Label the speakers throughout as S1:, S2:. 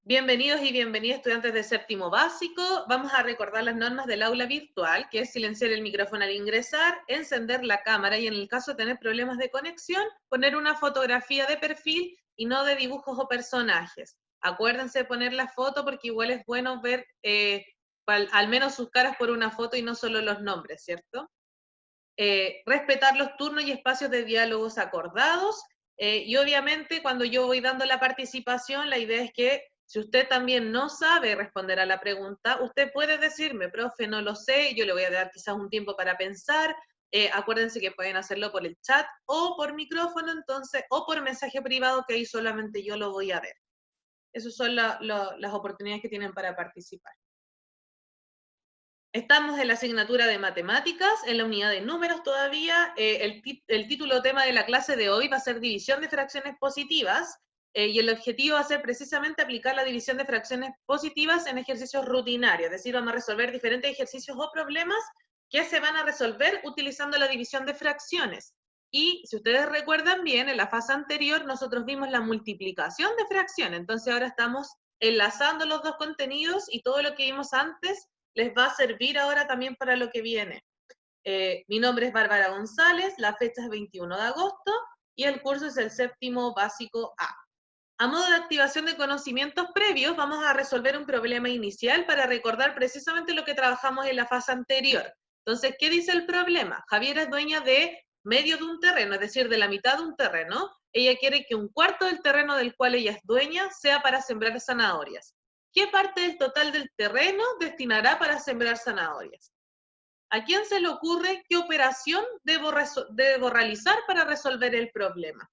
S1: Bienvenidos y bienvenidas estudiantes de séptimo básico. Vamos a recordar las normas del aula virtual, que es silenciar el micrófono al ingresar, encender la cámara y en el caso de tener problemas de conexión, poner una fotografía de perfil y no de dibujos o personajes. Acuérdense de poner la foto porque igual es bueno ver al menos sus caras por una foto y no solo los nombres, ¿cierto? Respetar los turnos y espacios de diálogos acordados. Y obviamente cuando yo voy dando la participación, la idea es que si usted también no sabe responder a la pregunta, usted puede decirme, profe, no lo sé, yo le voy a dar quizás un tiempo para pensar. Acuérdense que pueden hacerlo por el chat o por micrófono, entonces, o por mensaje privado, que ahí solamente yo lo voy a ver. Esas son las oportunidades que tienen para participar. Estamos en la asignatura de matemáticas, en la unidad de números todavía. El título tema de la clase de hoy va a ser división de fracciones positivas, y el objetivo va a ser precisamente aplicar la división de fracciones positivas en ejercicios rutinarios, es decir, vamos a resolver diferentes ejercicios o problemas que se van a resolver utilizando la división de fracciones. Y si ustedes recuerdan bien, en la fase anterior nosotros vimos la multiplicación de fracciones, entonces ahora estamos enlazando los dos contenidos y todo lo que vimos antes les va a servir ahora también para lo que viene. Mi nombre es Bárbara González, la fecha es 21 de agosto y el curso es el séptimo básico A. A modo de activación de conocimientos previos, vamos a resolver un problema inicial para recordar precisamente lo que trabajamos en la fase anterior. Entonces, ¿qué dice el problema? Javiera es dueña de medio de un terreno, es decir, de la mitad de un terreno. Ella quiere que un cuarto del terreno del cual ella es dueña sea para sembrar zanahorias. ¿Qué parte del total del terreno destinará para sembrar zanahorias? ¿A quién se le ocurre qué operación debo realizar para resolver el problema?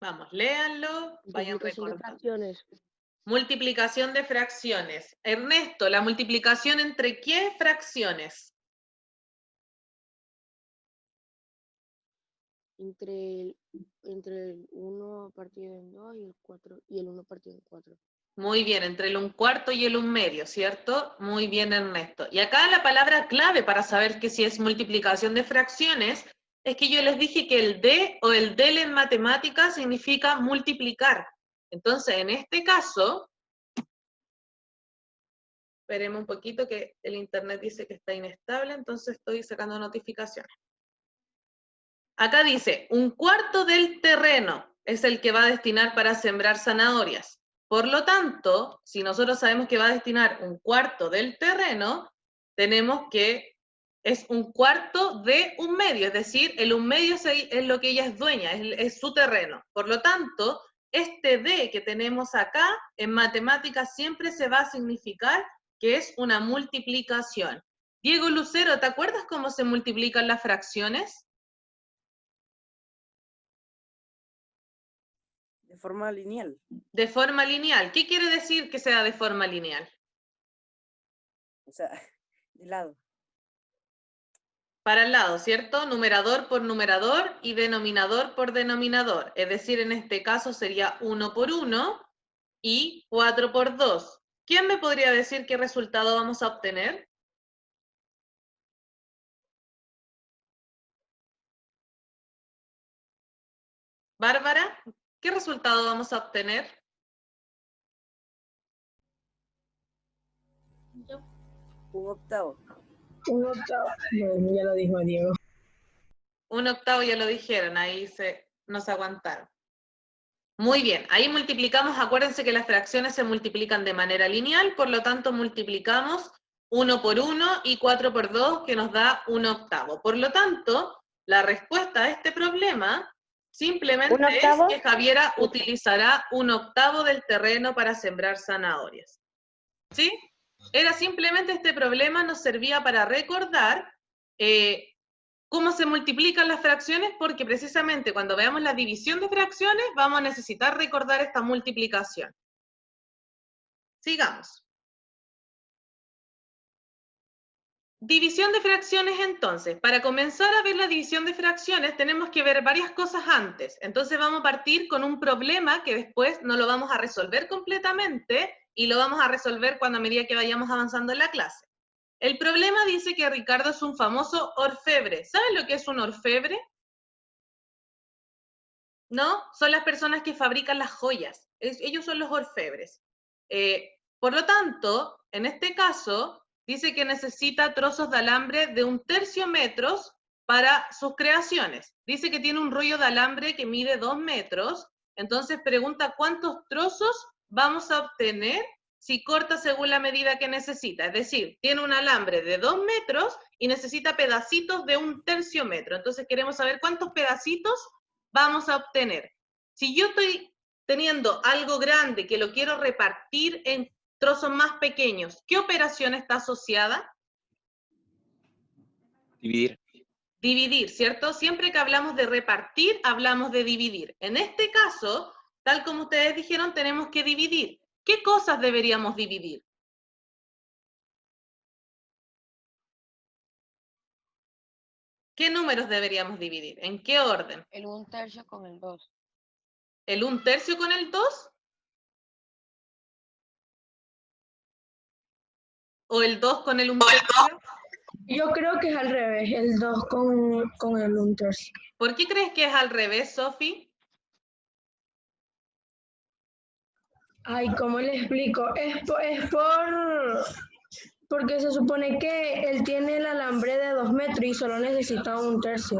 S1: Vamos, léanlo, vayan
S2: Multiplicación de
S1: recordando.
S2: fracciones.
S1: Multiplicación de fracciones. Ernesto, ¿la multiplicación entre qué fracciones?
S2: Entre el 1 partido en 2 y el 4 y el 1 partido en 4.
S1: Muy bien, entre el 1/4 y el 1/2, ¿cierto? Muy bien, Ernesto. Y acá la palabra clave para saber que si es multiplicación de fracciones es que yo les dije que el de o el del en matemáticas significa multiplicar. Entonces, en este caso, esperemos un poquito que el internet dice que está inestable, entonces estoy sacando notificaciones. Acá dice, 1/4 del terreno es el que va a destinar para sembrar zanahorias. Por lo tanto, si nosotros sabemos que va a destinar 1/4 del terreno, tenemos que es 1/4 de 1/2, es decir, el 1/2 es lo que ella es dueña, es su terreno. Por lo tanto, este D que tenemos acá, en matemáticas siempre se va a significar que es una multiplicación. Diego Lucero, ¿te acuerdas cómo se multiplican las fracciones?
S3: De forma lineal.
S1: De forma lineal. ¿Qué quiere decir que sea de forma lineal?
S3: O sea, de lado.
S1: Para el lado, ¿cierto? Numerador por numerador y denominador por denominador. Es decir, en este caso sería 1 por 1 y 4 por 2. ¿Quién me podría decir qué resultado vamos a obtener? Bárbara, ¿qué resultado vamos a obtener?
S3: Un octavo.
S4: Un octavo. Bueno, ya lo dijo Diego.
S1: 1/8 ya lo dijeron, ahí nos aguantaron. Muy bien, ahí multiplicamos, acuérdense que las fracciones se multiplican de manera lineal, por lo tanto multiplicamos 1 por 1 y 4 por 2, que nos da 1/8. Por lo tanto, la respuesta a este problema simplemente es que Javiera utilizará 1/8 del terreno para sembrar zanahorias. ¿Sí? Era simplemente este problema nos servía para recordar cómo se multiplican las fracciones, porque precisamente cuando veamos la división de fracciones vamos a necesitar recordar esta multiplicación. Sigamos. División de fracciones entonces. Para comenzar a ver la división de fracciones tenemos que ver varias cosas antes. Entonces vamos a partir con un problema que después no lo vamos a resolver completamente y lo vamos a resolver cuando a medida que vayamos avanzando en la clase. El problema dice que Ricardo es un famoso orfebre. ¿Saben lo que es un orfebre? ¿No? Son las personas que fabrican las joyas. Ellos son los orfebres. Por lo tanto, en este caso, dice que necesita trozos de alambre de 1/3 metros para sus creaciones. Dice que tiene un rollo de alambre que mide 2 metros, entonces pregunta cuántos trozos vamos a obtener si corta según la medida que necesita. Es decir, tiene un alambre de 2 metros y necesita pedacitos de 1/3 metro. Entonces queremos saber cuántos pedacitos vamos a obtener. Si yo estoy teniendo algo grande que lo quiero repartir en trozos más pequeños, ¿qué operación está asociada?
S5: Dividir.
S1: Dividir, ¿cierto? Siempre que hablamos de repartir, hablamos de dividir. En este caso, tal como ustedes dijeron, tenemos que dividir. ¿Qué cosas deberíamos dividir? ¿Qué números deberíamos dividir? ¿En qué orden?
S2: El 1/3 con el 2.
S1: ¿El 1/3 con el 2? ¿O el 2 con el 1/3?
S4: Yo creo que es al revés, el 2 con el 1/3.
S1: ¿Por qué crees que es al revés, Sofi?
S4: Ay, ¿cómo le explico? Porque se supone que él tiene el alambre de 2 metros y solo necesita 1/3.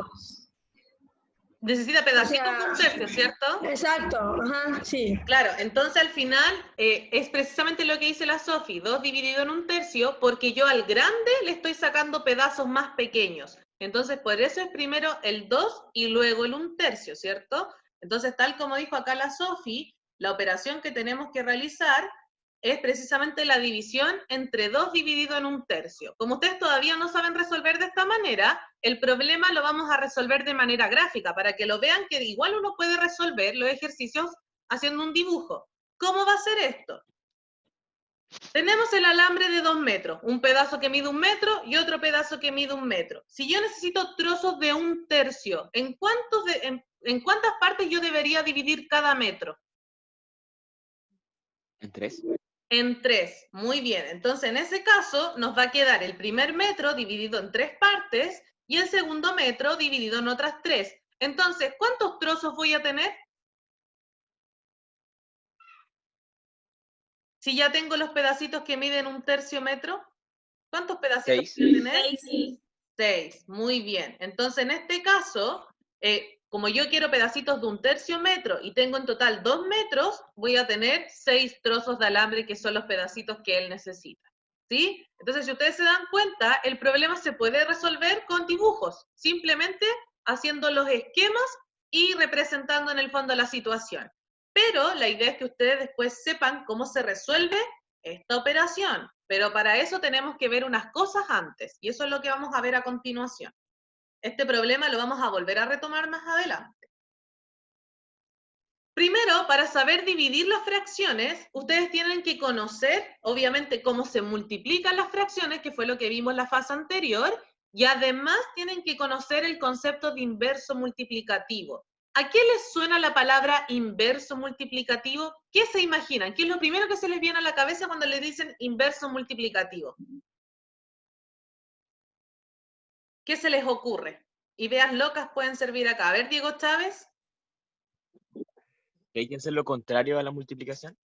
S1: Necesita pedacitos
S4: O sea,
S1: de 1/3, ¿cierto?
S4: Exacto, ajá, sí.
S1: Claro, entonces al final es precisamente lo que dice la Sofi, 2 dividido en 1/3, porque yo al grande le estoy sacando pedazos más pequeños. Entonces por eso es primero el 2 y luego el 1/3, ¿cierto? Entonces tal como dijo acá la Sofi, la operación que tenemos que realizar es precisamente la división entre 2 dividido en 1/3. Como ustedes todavía no saben resolver de esta manera, el problema lo vamos a resolver de manera gráfica, para que lo vean que igual uno puede resolver los ejercicios haciendo un dibujo. ¿Cómo va a ser esto? Tenemos el alambre de 2 metros, un pedazo que mide 1 metro y otro pedazo que mide 1 metro. Si yo necesito trozos de 1/3, ¿en cuántas partes yo debería dividir cada metro?
S5: En 3.
S1: En 3, muy bien. Entonces, en ese caso, nos va a quedar el primer metro dividido en 3 partes y el segundo metro dividido en otras 3. Entonces, ¿cuántos trozos voy a tener? Si ya tengo los pedacitos que miden 1/3 metro, ¿cuántos pedacitos
S5: 6.
S1: voy a tener? 6, muy bien. Entonces, en este caso, como yo quiero pedacitos de 1/3 metro y tengo en total 2 metros, voy a tener 6 trozos de alambre que son los pedacitos que él necesita. ¿Sí? Entonces, si ustedes se dan cuenta, el problema se puede resolver con dibujos, simplemente haciendo los esquemas y representando en el fondo la situación. Pero la idea es que ustedes después sepan cómo se resuelve esta operación. Pero para eso tenemos que ver unas cosas antes, y eso es lo que vamos a ver a continuación. Este problema lo vamos a volver a retomar más adelante. Primero, para saber dividir las fracciones, ustedes tienen que conocer, obviamente, cómo se multiplican las fracciones, que fue lo que vimos en la fase anterior, y además tienen que conocer el concepto de inverso multiplicativo. ¿A qué les suena la palabra inverso multiplicativo? ¿Qué se imaginan? ¿Qué es lo primero que se les viene a la cabeza cuando les dicen inverso multiplicativo? ¿Qué se les ocurre? Ideas locas pueden servir acá. A ver, Diego Chávez.
S5: ¿Hay que hacer lo contrario a la multiplicación?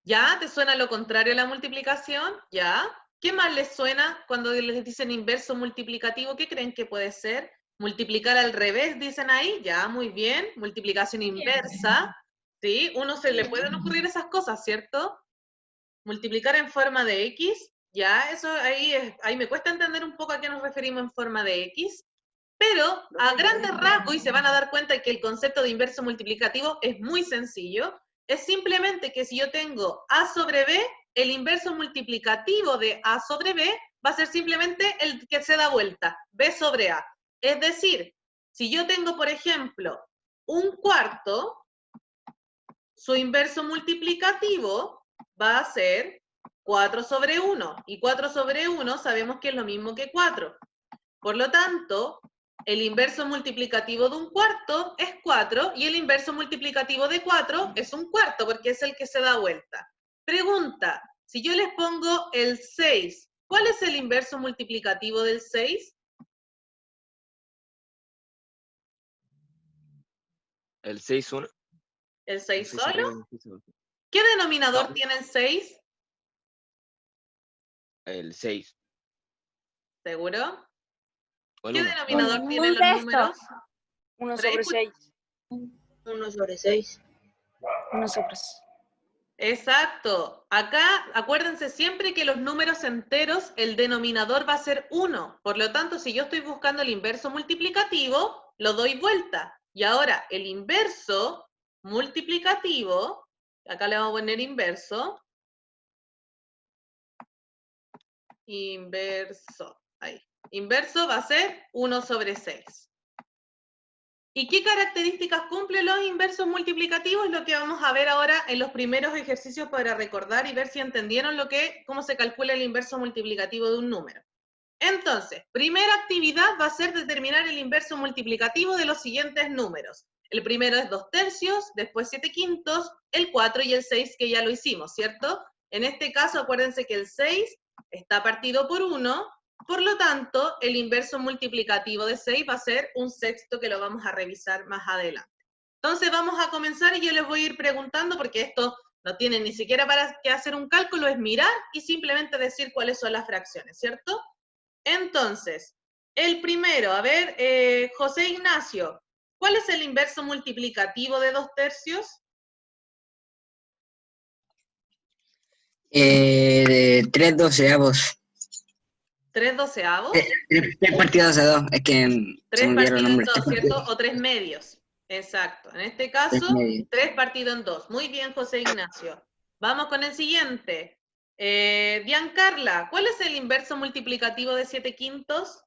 S1: ¿Ya? ¿Te suena lo contrario a la multiplicación? ¿Ya? ¿Qué más les suena cuando les dicen inverso multiplicativo? ¿Qué creen que puede ser? Multiplicar al revés, dicen ahí. Ya, muy bien. Multiplicación inversa. ¿Sí? Uno se le pueden ocurrir esas cosas, ¿cierto? Multiplicar en forma de X. Ya, eso ahí me cuesta entender un poco a qué nos referimos en forma de X. Pero a grandes rasgos, y se van a dar cuenta que el concepto de inverso multiplicativo es muy sencillo, es simplemente que si yo tengo A sobre B, el inverso multiplicativo de A sobre B va a ser simplemente el que se da vuelta, B sobre A. Es decir, si yo tengo, por ejemplo, 1/4, su inverso multiplicativo va a ser 4 sobre 1. Y 4 sobre 1 sabemos que es lo mismo que 4. Por lo tanto, el inverso multiplicativo de un cuarto es 4 y el inverso multiplicativo de 4 es un cuarto porque es el que se da vuelta. Pregunta, si yo les pongo el 6, ¿cuál es el inverso multiplicativo del 6?
S5: El 6, 1.
S1: ¿El 6
S5: 6 arriba,
S1: solo?
S5: 6 abajo.
S1: ¿Qué denominador
S5: No.
S1: tiene el 6?
S5: El 6.
S1: ¿Seguro?
S5: O el
S1: ¿Qué
S5: 1.
S1: denominador
S2: Un
S1: tienen los
S2: sexto.
S1: números?
S3: 1
S1: Por ahí
S3: sobre 6.
S2: 1 sobre 6.
S3: 1 sobre 6.
S1: Exacto. Acá, acuérdense siempre que los números enteros, el denominador va a ser 1. Por lo tanto, si yo estoy buscando el inverso multiplicativo, lo doy vuelta. Y ahora, el inverso multiplicativo, acá le vamos a poner inverso. Inverso, ahí. Inverso va a ser 1 sobre 6. ¿Y qué características cumplen los inversos multiplicativos? Lo que vamos a ver ahora en los primeros ejercicios para recordar y ver si entendieron cómo se calcula el inverso multiplicativo de un número. Entonces, primera actividad va a ser determinar el inverso multiplicativo de los siguientes números. El primero es 2/3, después 7/5, el 4 y el 6, que ya lo hicimos, ¿cierto? En este caso, acuérdense que el 6 está partido por 1, por lo tanto, el inverso multiplicativo de 6 va a ser un sexto, que lo vamos a revisar más adelante. Entonces vamos a comenzar y yo les voy a ir preguntando, porque esto no tiene ni siquiera para qué hacer un cálculo, es mirar y simplemente decir cuáles son las fracciones, ¿cierto? Entonces, el primero, a ver, José Ignacio, ¿cuál es el inverso multiplicativo de 2/3?
S6: De 3 doceavos.
S1: 3 doceavos.
S6: 3 partidos de 2. Es que
S1: 3
S6: se me olvidaron
S1: partido
S6: los
S1: en
S6: nombres.
S1: 2, ¿cierto? O 3 medios. Exacto. En este caso, 3 partido en 2. Muy bien, José Ignacio. Vamos con el siguiente. Giancarla, ¿cuál es el inverso multiplicativo de 7/5?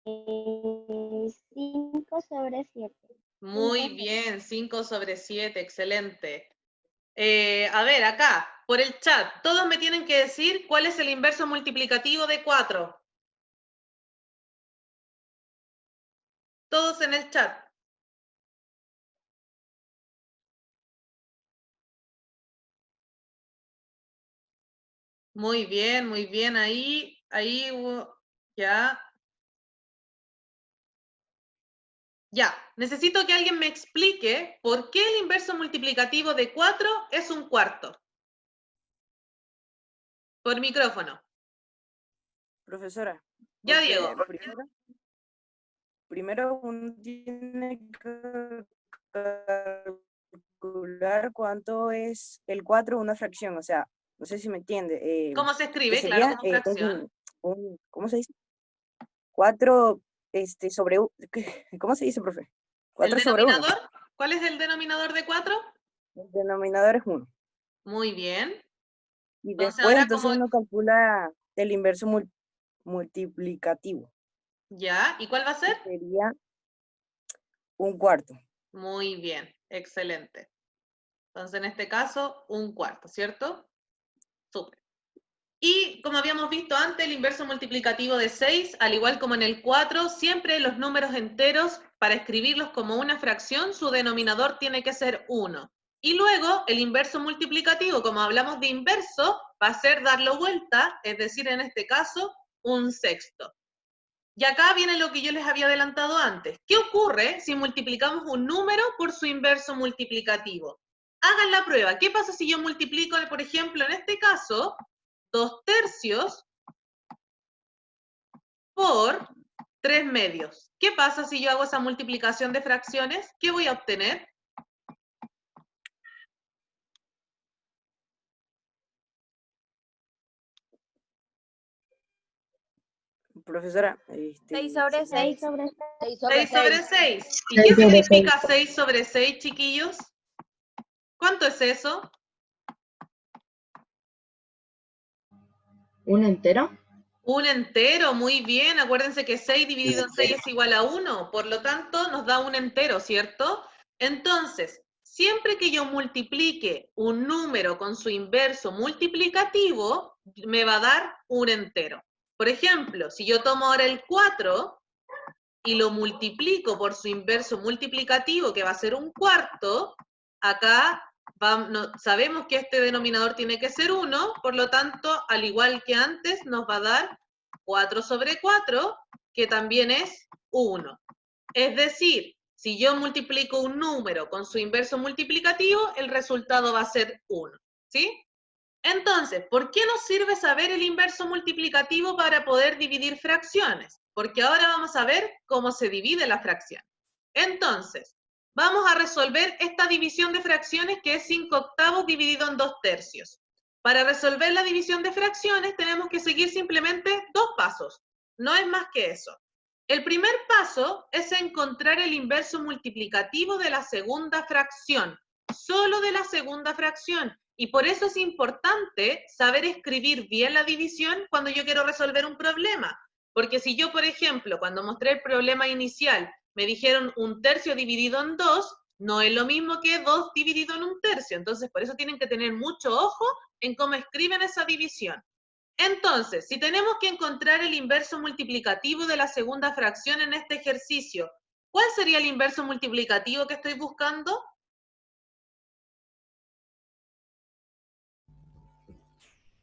S2: 5 sobre 7.
S1: Muy bien, 5 sobre 7, excelente. A ver, acá, por el chat, todos me tienen que decir cuál es el inverso multiplicativo de 4. Todos en el chat. Muy bien, ahí hubo, ya. Ya, necesito que alguien me explique por qué el inverso multiplicativo de 4 es un cuarto. Por micrófono.
S3: Profesora.
S1: Ya,
S3: porque
S1: Diego.
S3: Primero uno tiene que calcular cuánto es el 4 una fracción. O sea, no sé si me entiende.
S1: ¿Cómo se
S3: Que
S1: escribe?
S3: sería
S1: Claro, como fracción.
S3: ¿cómo se dice? 4 sobre ¿cómo se dice, profe?
S1: ¿El
S3: 4 sobre 1.
S1: denominador? ¿Cuál es el denominador de 4?
S3: El denominador es 1.
S1: Muy bien.
S3: Y
S1: Entonces,
S3: después
S1: ahora como...
S3: uno calcula el inverso multiplicativo.
S1: Ya, ¿y cuál va a ser?
S3: Sería un cuarto.
S1: Muy bien, excelente. Entonces, en este caso, un cuarto, ¿cierto? Súper. Y como habíamos visto antes, el inverso multiplicativo de 6, al igual como en el 4, siempre los números enteros, para escribirlos como una fracción, su denominador tiene que ser 1. Y luego, el inverso multiplicativo, como hablamos de inverso, va a ser darlo vuelta, es decir, en este caso, un sexto. Y acá viene lo que yo les había adelantado antes. ¿Qué ocurre si multiplicamos un número por su inverso multiplicativo? Hagan la prueba. ¿Qué pasa si yo multiplico, por ejemplo, en este caso, 2/3 por 3 medios? ¿Qué pasa si yo hago esa multiplicación de fracciones? ¿Qué voy a obtener?
S3: Profesora,
S2: 6 sobre 6.
S1: 6 sobre 6. ¿Y qué significa 6 sobre 6, chiquillos? ¿Cuánto es eso?
S4: ¿Un entero?
S1: Un entero, muy bien. Acuérdense que 6 dividido en 6 es igual a 1. Por lo tanto, nos da un entero, ¿cierto? Entonces, siempre que yo multiplique un número con su inverso multiplicativo, me va a dar un entero. Por ejemplo, si yo tomo ahora el 4 y lo multiplico por su inverso multiplicativo, que va a ser un cuarto, acá sabemos que este denominador tiene que ser 1, por lo tanto, al igual que antes, nos va a dar 4 sobre 4, que también es 1. Es decir, si yo multiplico un número con su inverso multiplicativo, el resultado va a ser 1, ¿sí? Entonces, ¿por qué nos sirve saber el inverso multiplicativo para poder dividir fracciones? Porque ahora vamos a ver cómo se divide la fracción. Entonces, vamos a resolver esta división de fracciones que es 5/8 dividido en 2/3. Para resolver la división de fracciones tenemos que seguir simplemente 2 pasos. No es más que eso. El primer paso es encontrar el inverso multiplicativo de la segunda fracción, solo de la segunda fracción. Y por eso es importante saber escribir bien la división cuando yo quiero resolver un problema. Porque si yo, por ejemplo, cuando mostré el problema inicial, me dijeron 1/3 dividido en 2, no es lo mismo que 2 dividido en 1/3. Entonces, por eso tienen que tener mucho ojo en cómo escriben esa división. Entonces, si tenemos que encontrar el inverso multiplicativo de la segunda fracción en este ejercicio, ¿cuál sería el inverso multiplicativo que estoy buscando?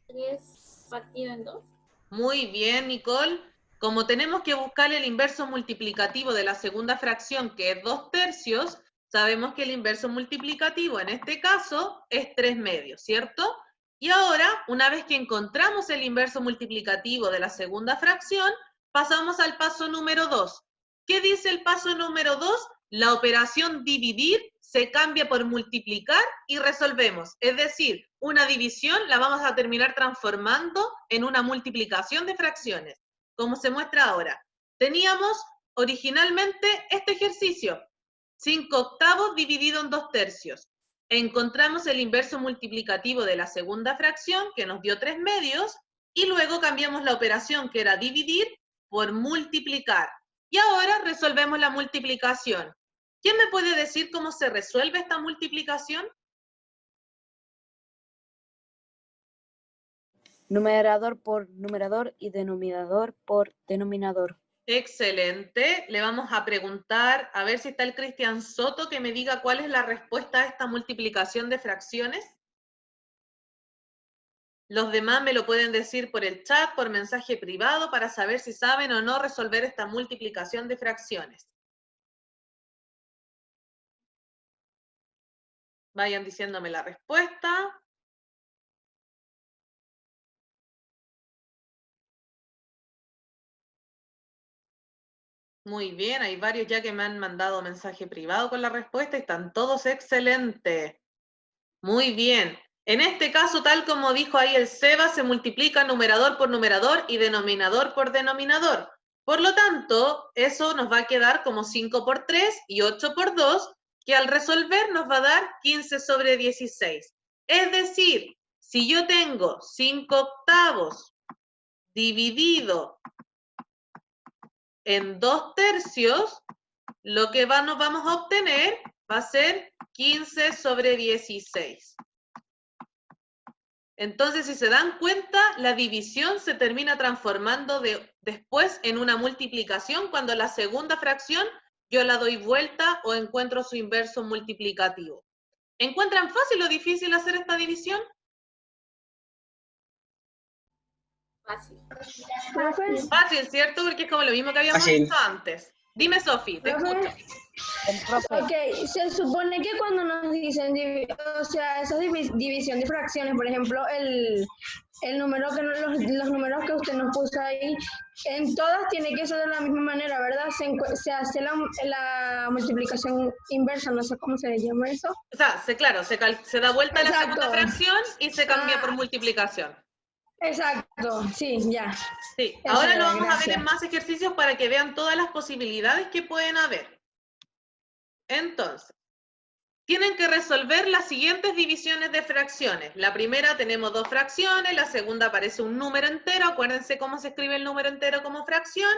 S7: 3 partido en 2.
S1: Muy bien, Nicole. Como tenemos que buscar el inverso multiplicativo de la segunda fracción, que es 2/3, sabemos que el inverso multiplicativo en este caso es 3/2, ¿cierto? Y ahora, una vez que encontramos el inverso multiplicativo de la segunda fracción, pasamos al paso número 2. ¿Qué dice el paso número 2? La operación dividir se cambia por multiplicar y resolvemos. Es decir, una división la vamos a terminar transformando en una multiplicación de fracciones, como se muestra ahora. Teníamos originalmente este ejercicio, 5/8 dividido en 2/3. Encontramos el inverso multiplicativo de la segunda fracción, que nos dio 3/2, y luego cambiamos la operación, que era dividir, por multiplicar. Y ahora resolvemos la multiplicación. ¿Quién me puede decir cómo se resuelve esta multiplicación?
S3: Numerador por numerador y denominador por denominador.
S1: Excelente. Le vamos a preguntar, a ver si está el Cristian Soto, que me diga cuál es la respuesta a esta multiplicación de fracciones. Los demás me lo pueden decir por el chat, por mensaje privado, para saber si saben o no resolver esta multiplicación de fracciones. Vayan diciéndome la respuesta. Muy bien, hay varios ya que me han mandado mensaje privado con la respuesta y están todos excelentes. Muy bien. En este caso, tal como dijo ahí el Seba, se multiplica numerador por numerador y denominador por denominador. Por lo tanto, eso nos va a quedar como 5 por 3 y 8 por 2, que al resolver nos va a dar 15 sobre 16. Es decir, si yo tengo 5/8 dividido en 2/3, lo que nos vamos a obtener va a ser 15 sobre 16. Entonces, si se dan cuenta, la división se termina transformando después en una multiplicación cuando la segunda fracción yo la doy vuelta o encuentro su inverso multiplicativo. ¿Encuentran fácil o difícil hacer esta división?
S7: Fácil.
S4: Profe,
S1: Fácil, ¿cierto? Porque es como lo mismo que habíamos
S6: Fácil.
S1: visto antes. Dime, Sofi, te
S4: Profe.
S1: escucho.
S3: El profe.
S4: ok, se supone que cuando nos dicen, o sea, esa división de fracciones, por ejemplo, el número que los números que usted nos puso ahí, en todas tiene que ser de la misma manera, ¿verdad? Se hace la multiplicación inversa, no sé cómo se le llama eso.
S1: O sea, claro, se da vuelta la
S4: Exacto.
S1: segunda fracción y se cambia por multiplicación.
S4: Exacto, sí, ya.
S1: Sí,
S4: Eso
S1: ahora lo
S4: era,
S1: vamos a ver
S4: gracias.
S1: en más ejercicios para que vean todas las posibilidades que pueden haber. Entonces, tienen que resolver las siguientes divisiones de fracciones. La primera tenemos 2 fracciones, la segunda aparece un número entero, acuérdense cómo se escribe el número entero como fracción,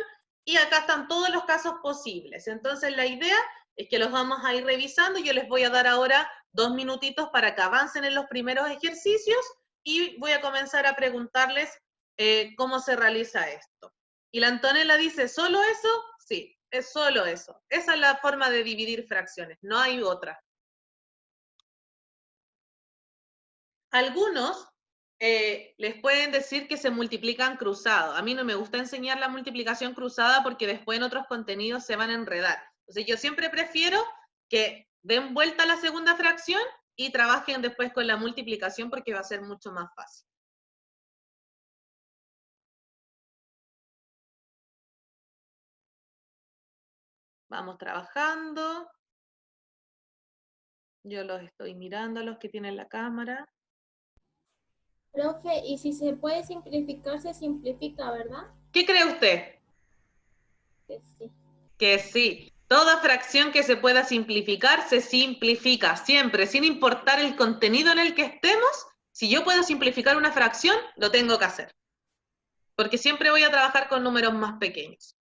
S1: y acá están todos los casos posibles. Entonces la idea es que los vamos a ir revisando. Yo les voy a dar ahora 2 minutitos para que avancen en los primeros ejercicios y voy a comenzar a preguntarles cómo se realiza esto. Y la Antonella dice, ¿solo eso? Sí, es solo eso. Esa es la forma de dividir fracciones, no hay otra. Algunos les pueden decir que se multiplican cruzados. A mí no me gusta enseñar la multiplicación cruzada porque después en otros contenidos se van a enredar. Entonces yo siempre prefiero que den vuelta a la segunda fracción y trabajen después con la multiplicación porque va a ser mucho más fácil. Vamos trabajando. Yo los estoy mirando a los que tienen la cámara.
S7: Profe, y si se puede simplificar, se simplifica, ¿verdad?
S1: ¿Qué cree usted?
S7: Que sí.
S1: Que sí. Toda fracción que se pueda simplificar, se simplifica siempre, sin importar el contenido en el que estemos. Si yo puedo simplificar una fracción, lo tengo que hacer. Porque siempre voy a trabajar con números más pequeños.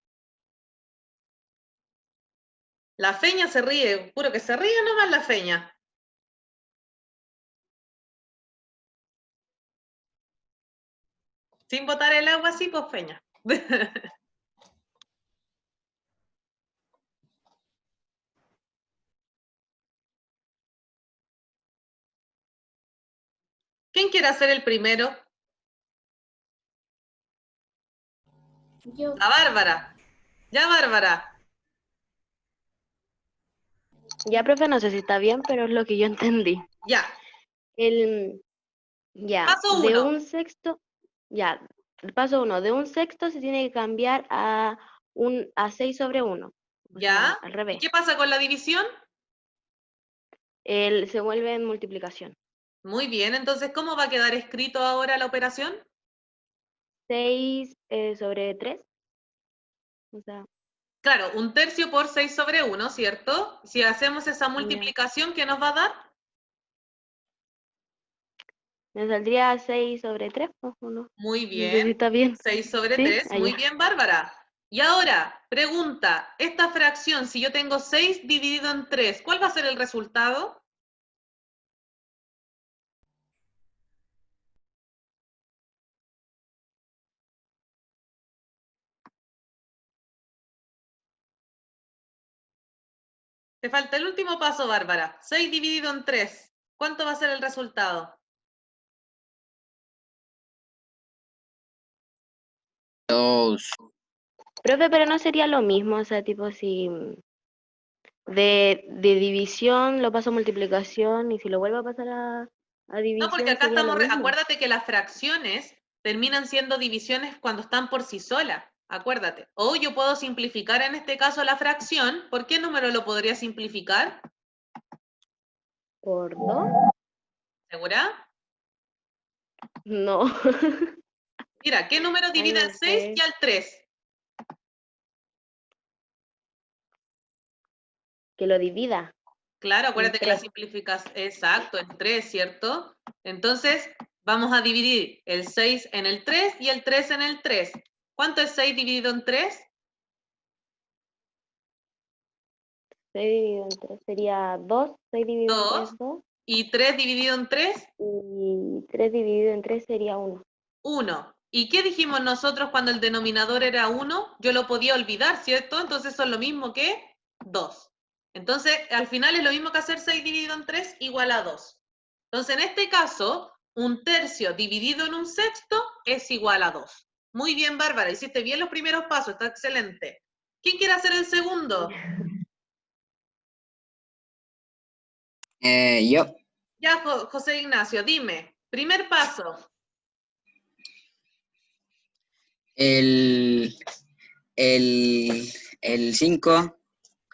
S1: La Feña se ríe, puro que se ríe nomás la Feña. Sin botar el agua, sí, pues Feña. ¿Quién quiere hacer el primero?
S7: Yo.
S1: La Bárbara. Ya, Bárbara.
S2: Ya, profe, no sé si está bien, pero es lo que yo entendí.
S1: Ya.
S2: Ya,
S1: Paso
S2: de
S1: 1.
S2: un sexto, ya, paso 1, de un sexto se tiene que cambiar a 6 sobre 1. O
S1: Ya.
S2: sea, al
S1: ¿Y
S2: revés.
S1: qué pasa con la división?
S2: Se vuelve en multiplicación.
S1: Muy bien, entonces, ¿cómo va a quedar escrito ahora la operación?
S2: 6 sobre 3. O sea,
S1: Claro, 1/3 por 6 sobre 1, ¿cierto? Si hacemos esa multiplicación, ¿qué nos va a dar?
S2: me saldría 6 sobre 3, ¿o no?
S1: Muy
S2: No sé si
S1: bien.
S2: está bien.
S1: 6 sobre
S2: ¿Sí?
S1: 3. Muy
S2: Allá.
S1: bien, Bárbara. Y ahora, pregunta, esta fracción, si yo tengo 6 dividido en 3, ¿cuál va a ser el resultado? Te falta el último paso, Bárbara. 6 dividido en 3. ¿Cuánto va a ser el resultado?
S6: 2.
S2: Profe, pero no sería lo mismo, o sea, tipo si de división lo paso a multiplicación y si lo vuelvo a pasar a
S1: No, porque
S2: división
S1: acá
S2: sería lo
S1: estamos,
S2: mismo.
S1: acuérdate que las fracciones terminan siendo divisiones cuando están por sí solas, acuérdate. O yo puedo simplificar en este caso la fracción. ¿Por qué número lo podría simplificar?
S2: ¿Por 2?
S1: ¿Segura?
S2: No.
S1: Mira, ¿qué número
S2: Ay,
S1: divide
S2: no
S1: el 6
S2: sé.
S1: y al 3?
S2: Que lo divida.
S1: Claro,
S2: En
S1: acuérdate que la
S2: 3.
S1: simplificas, exacto, en 3, ¿cierto? Entonces, vamos a dividir el 6 en el 3 y el 3 en el 3. ¿Cuánto es 6 dividido en 3?
S2: 6 dividido en 3 sería 2. 6 dividido en 3,
S1: 2.
S2: 2.
S1: ¿Y 3 dividido en 3?
S2: Y 3 dividido en 3 sería 1.
S1: 1. ¿Y qué dijimos nosotros cuando el denominador era 1? Yo lo podía olvidar, ¿cierto? Entonces son lo mismo que 2. Entonces, al final es lo mismo que hacer 6 dividido en 3 igual a 2. Entonces, en este caso, 1/3 dividido en 1/6 es igual a 2. Muy bien, Bárbara, hiciste bien los primeros pasos, está excelente. ¿Quién quiere hacer el segundo?
S6: Yo.
S1: Ya, José Ignacio, dime. Primer paso.
S6: El 5,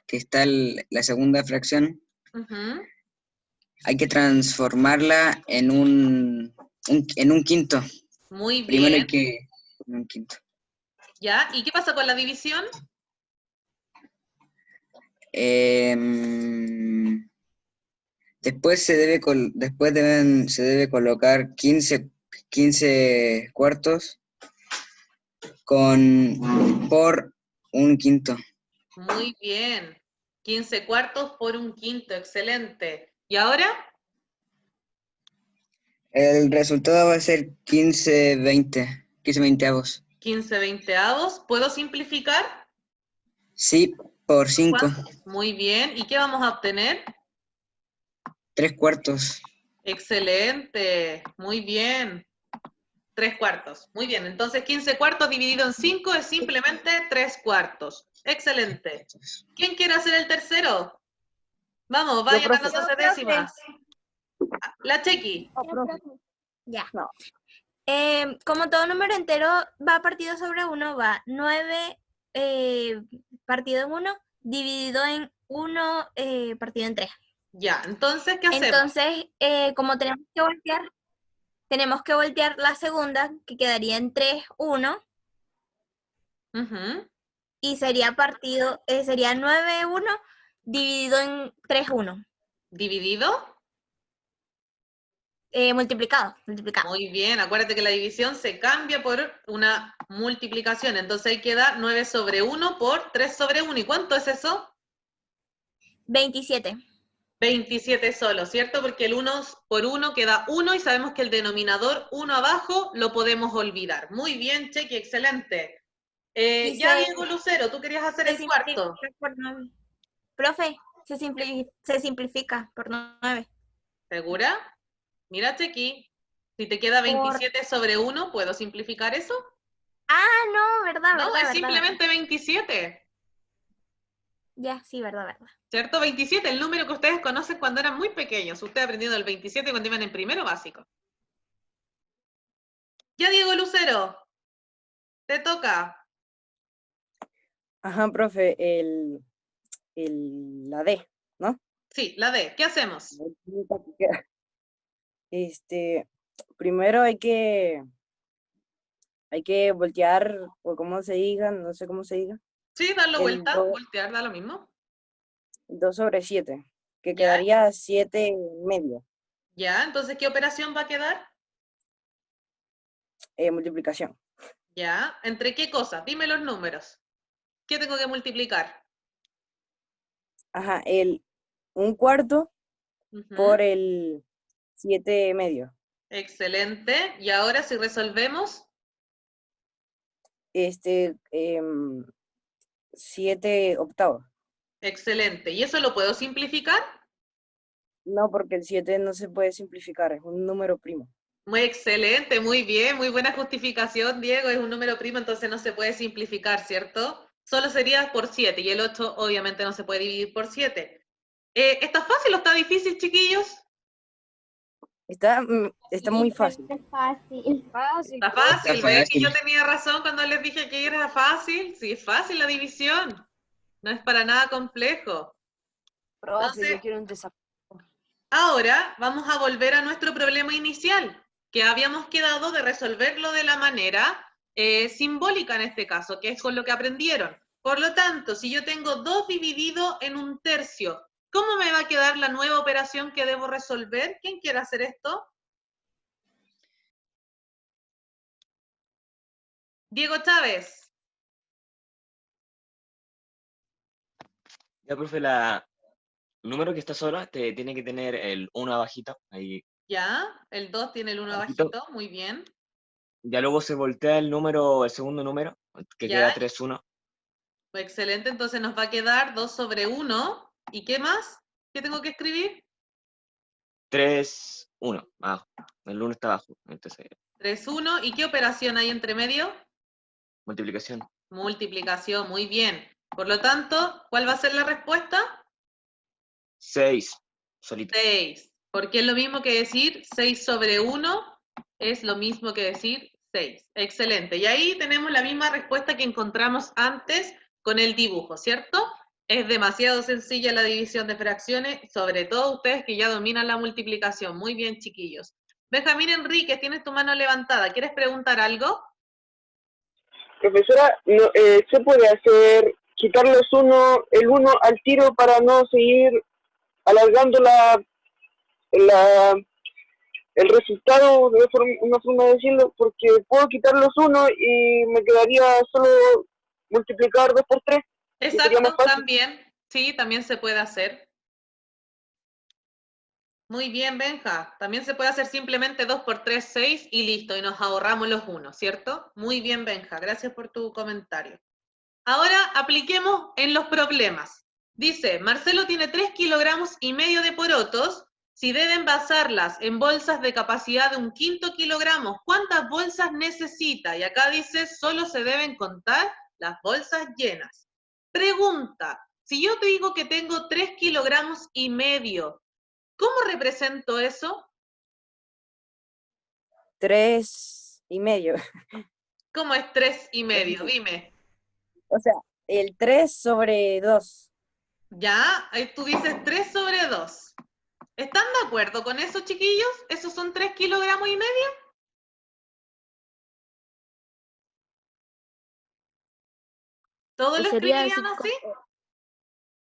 S6: que está la segunda fracción,
S1: Ujú.
S6: hay que transformarla en un quinto.
S1: Muy
S6: Primero
S1: bien.
S6: hay que en un quinto.
S1: ¿Ya? ¿Y qué pasa con la división?
S6: Después se debe colocar 15 cuartos por un quinto.
S1: Muy bien. 15 cuartos por 1/5, excelente. ¿Y ahora?
S6: El resultado va a ser 15 veinteavos.
S1: 15 veinteavos. ¿Puedo simplificar?
S6: Sí, por 5.
S1: Muy bien. ¿Y qué vamos a obtener?
S6: 3 cuartos.
S1: Excelente. Muy bien. 3 cuartos. Muy bien. Entonces 15 cuartos dividido en 5 es simplemente 3 cuartos. Excelente. ¿Quién quiere hacer el tercero? Vamos, vayan
S3: profe.
S1: ganándose décimas. La Chequi.
S3: No, profe.
S8: Ya.
S3: No.
S8: Como todo número entero va partido sobre 1, va 9 partido en 1, dividido en 1 partido en 3.
S1: Ya, entonces, ¿qué hacemos?
S8: Entonces, como tenemos que voltear la segunda, que quedaría en 3, 1,
S1: Ujú.
S8: y sería sería 9, 1, dividido en 3, 1.
S1: ¿Dividido?
S8: Multiplicado.
S1: Muy bien, acuérdate que la división se cambia por una multiplicación, entonces ahí queda 9 sobre 1 por 3 sobre 1. ¿Y cuánto es eso?
S8: 27.
S1: 27 solo, ¿cierto? Porque el 1 por 1 queda 1 y sabemos que el denominador 1 abajo lo podemos olvidar. Muy bien, Chequi, excelente.
S8: Y
S1: Ya,
S8: se-
S1: Diego Lucero, tú querías hacer
S8: Se
S1: el cuarto.
S8: simplifica por 9. Profe, se simplifica por 9.
S1: ¿Segura? Mira, Chequi, si te queda 27 sobre 1, ¿puedo simplificar eso?
S8: Ah, no, verdad,
S1: No,
S8: verdad,
S1: es
S8: verdad.
S1: simplemente 27.
S8: Ya, sí, verdad.
S1: ¿Cierto? 27, el número que ustedes conocen cuando eran muy pequeños. Ustedes aprendiendo el 27 cuando iban en primero básico. Ya, Diego Lucero, te toca.
S3: Ajá, profe, la D, ¿no?
S1: Sí, la D. ¿Qué hacemos?
S3: Primero hay que voltear, o como se diga, no sé cómo se diga,
S1: Sí, darlo
S3: el
S1: vuelta,
S3: do-
S1: voltear, da lo mismo.
S3: 2 sobre 7, que
S1: Ya.
S3: quedaría 7 medio,
S1: Ya, entonces, ¿qué operación va a quedar?
S3: multiplicación.
S1: Ya, ¿entre qué cosas? Dime los números. ¿Qué tengo que multiplicar?
S3: Ajá, el 1/4
S1: Ujú.
S3: por el 7 medio.
S1: Excelente. Y ahora si resolvemos,
S3: 7 octavos.
S1: excelente. ¿Y eso lo puedo simplificar?
S3: No, porque el 7 no se puede simplificar, es un número primo.
S1: Muy excelente, muy bien, muy buena justificación, Diego. Es un número primo, entonces no se puede simplificar, ¿cierto? Solo sería por 7 y el 8 obviamente no se puede dividir por 7. ¿Está fácil o está difícil, chiquillos?
S3: Está muy fácil.
S7: Fácil.
S1: Está fácil,
S6: Está
S1: ¿ves que
S6: fácil.
S1: yo tenía razón cuando les dije que era fácil? Sí, es fácil la división. No es para nada complejo. Entonces,
S9: yo quiero un desafío.
S1: ahora vamos a volver a nuestro problema inicial, que habíamos quedado de resolverlo de la manera simbólica en este caso, que es con lo que aprendieron. Por lo tanto, si yo tengo 2 dividido en 1/3, ¿cómo me va a quedar la nueva operación que debo resolver? ¿Quién quiere hacer esto? Diego Chávez.
S5: Ya, profe, el número que está solo tiene que tener el 1 abajito, ahí.
S1: Ya, el 2 tiene el 1
S5: Abajito.
S1: abajito, muy bien.
S5: Ya luego se voltea el segundo número, que
S1: Ya.
S5: queda 3, 1.
S1: Excelente, entonces nos va a quedar 2 sobre 1. ¿Y qué más? ¿Qué tengo que escribir?
S5: 3, 1, abajo. El 1 está abajo, entonces
S1: 3, 1. ¿Y qué operación hay entre medio?
S5: multiplicación.
S1: Multiplicación, muy bien. Por lo tanto, ¿cuál va a ser la respuesta?
S5: 6, solito.
S1: 6. Porque es lo mismo que decir 6 sobre 1, es lo mismo que decir 6. Excelente. Y ahí tenemos la misma respuesta que encontramos antes con el dibujo, ¿cierto? Es demasiado sencilla la división de fracciones, sobre todo ustedes que ya dominan la multiplicación. Muy bien, chiquillos. Benjamín Enríquez, tienes tu mano levantada. ¿Quieres preguntar algo?
S10: Profesora, ¿se puede quitar el 1 al tiro para no seguir alargando el resultado, de una forma de decirlo? Porque puedo quitar los 1 y me quedaría solo multiplicar 2 por 3.
S1: Exacto, también. Sí, también se puede hacer. Muy bien, Benja. También se puede hacer simplemente 2 por 3, 6 y listo, y nos ahorramos los 1, ¿cierto? Muy bien, Benja. Gracias por tu comentario. Ahora apliquemos en los problemas. Dice, Marcelo tiene 3,5 kilogramos de porotos. Si debe envasarlas en bolsas de capacidad de 1/5 kilogramos, ¿cuántas bolsas necesita? Y acá dice, solo se deben contar las bolsas llenas. Pregunta, si yo te digo que tengo 3,5 kilogramos, ¿cómo represento eso?
S3: 3,5.
S1: ¿Cómo es 3,5? Dime.
S3: O sea, el 3 sobre 2.
S1: Ya, ahí tú dices 3 sobre 2. ¿Están de acuerdo con eso, chiquillos? ¿Esos son 3,5 kilogramos? ¿Todos lo
S2: Sería
S1: escribirían
S2: así,
S1: así?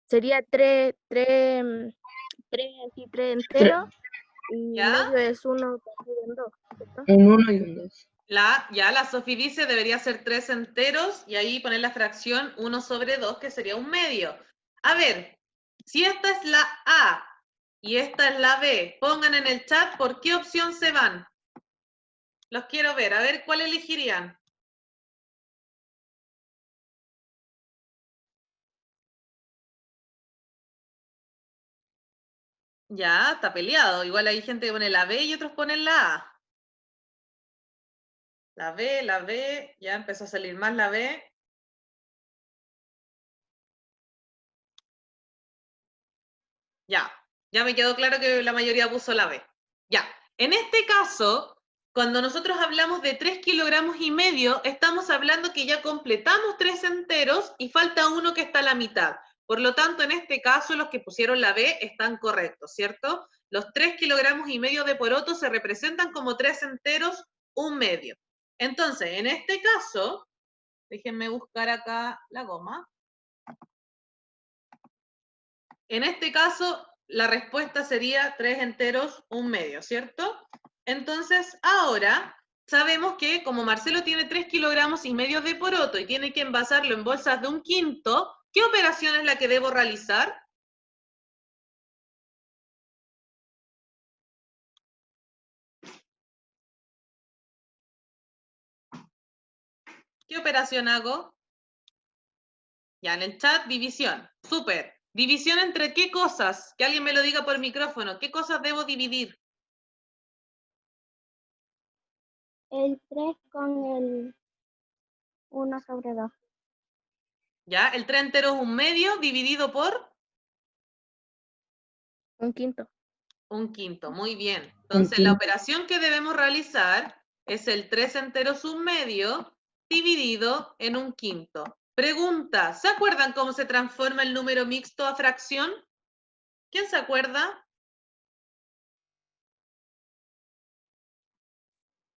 S2: sería 3 enteros y
S1: ¿Ya?
S2: medio es 1 partido en 2, ¿cierto?
S9: Un 1 y un 2.
S1: La Sofi dice debería ser 3 enteros y ahí poner la fracción 1 sobre 2, que sería un medio. A ver, si esta es la A y esta es la B, pongan en el chat por qué opción se van. Los quiero ver, a ver cuál elegirían. Ya, está peleado. Igual hay gente que pone la B y otros ponen la A. La B, ya empezó a salir más la B. Ya me quedó claro que la mayoría puso la B. Ya, en este caso, cuando nosotros hablamos de 3,5 kilogramos, estamos hablando que ya completamos 3 enteros y falta uno que está a la mitad. Por lo tanto, en este caso, los que pusieron la B están correctos, ¿cierto? Los 3,5 kilogramos de poroto se representan como 3 enteros, un medio. Entonces, en este caso, déjenme buscar acá la goma. En este caso, la respuesta sería 3 enteros, un medio, ¿cierto? Entonces, ahora sabemos que como Marcelo tiene 3,5 kilogramos de poroto y tiene que envasarlo en bolsas de 1/5, ¿qué operación es la que debo realizar? ¿Qué operación hago? Ya, en el chat, división. Súper. ¿División entre qué cosas? Que alguien me lo diga por micrófono. ¿Qué cosas debo dividir?
S7: El 3 con el 1 sobre 2.
S1: Ya, el 3 entero es un medio dividido por
S2: 1/5.
S1: 1/5, muy bien. Entonces, la operación que debemos realizar es el 3 enteros un medio dividido en 1/5. Pregunta, ¿se acuerdan cómo se transforma el número mixto a fracción? ¿Quién se acuerda?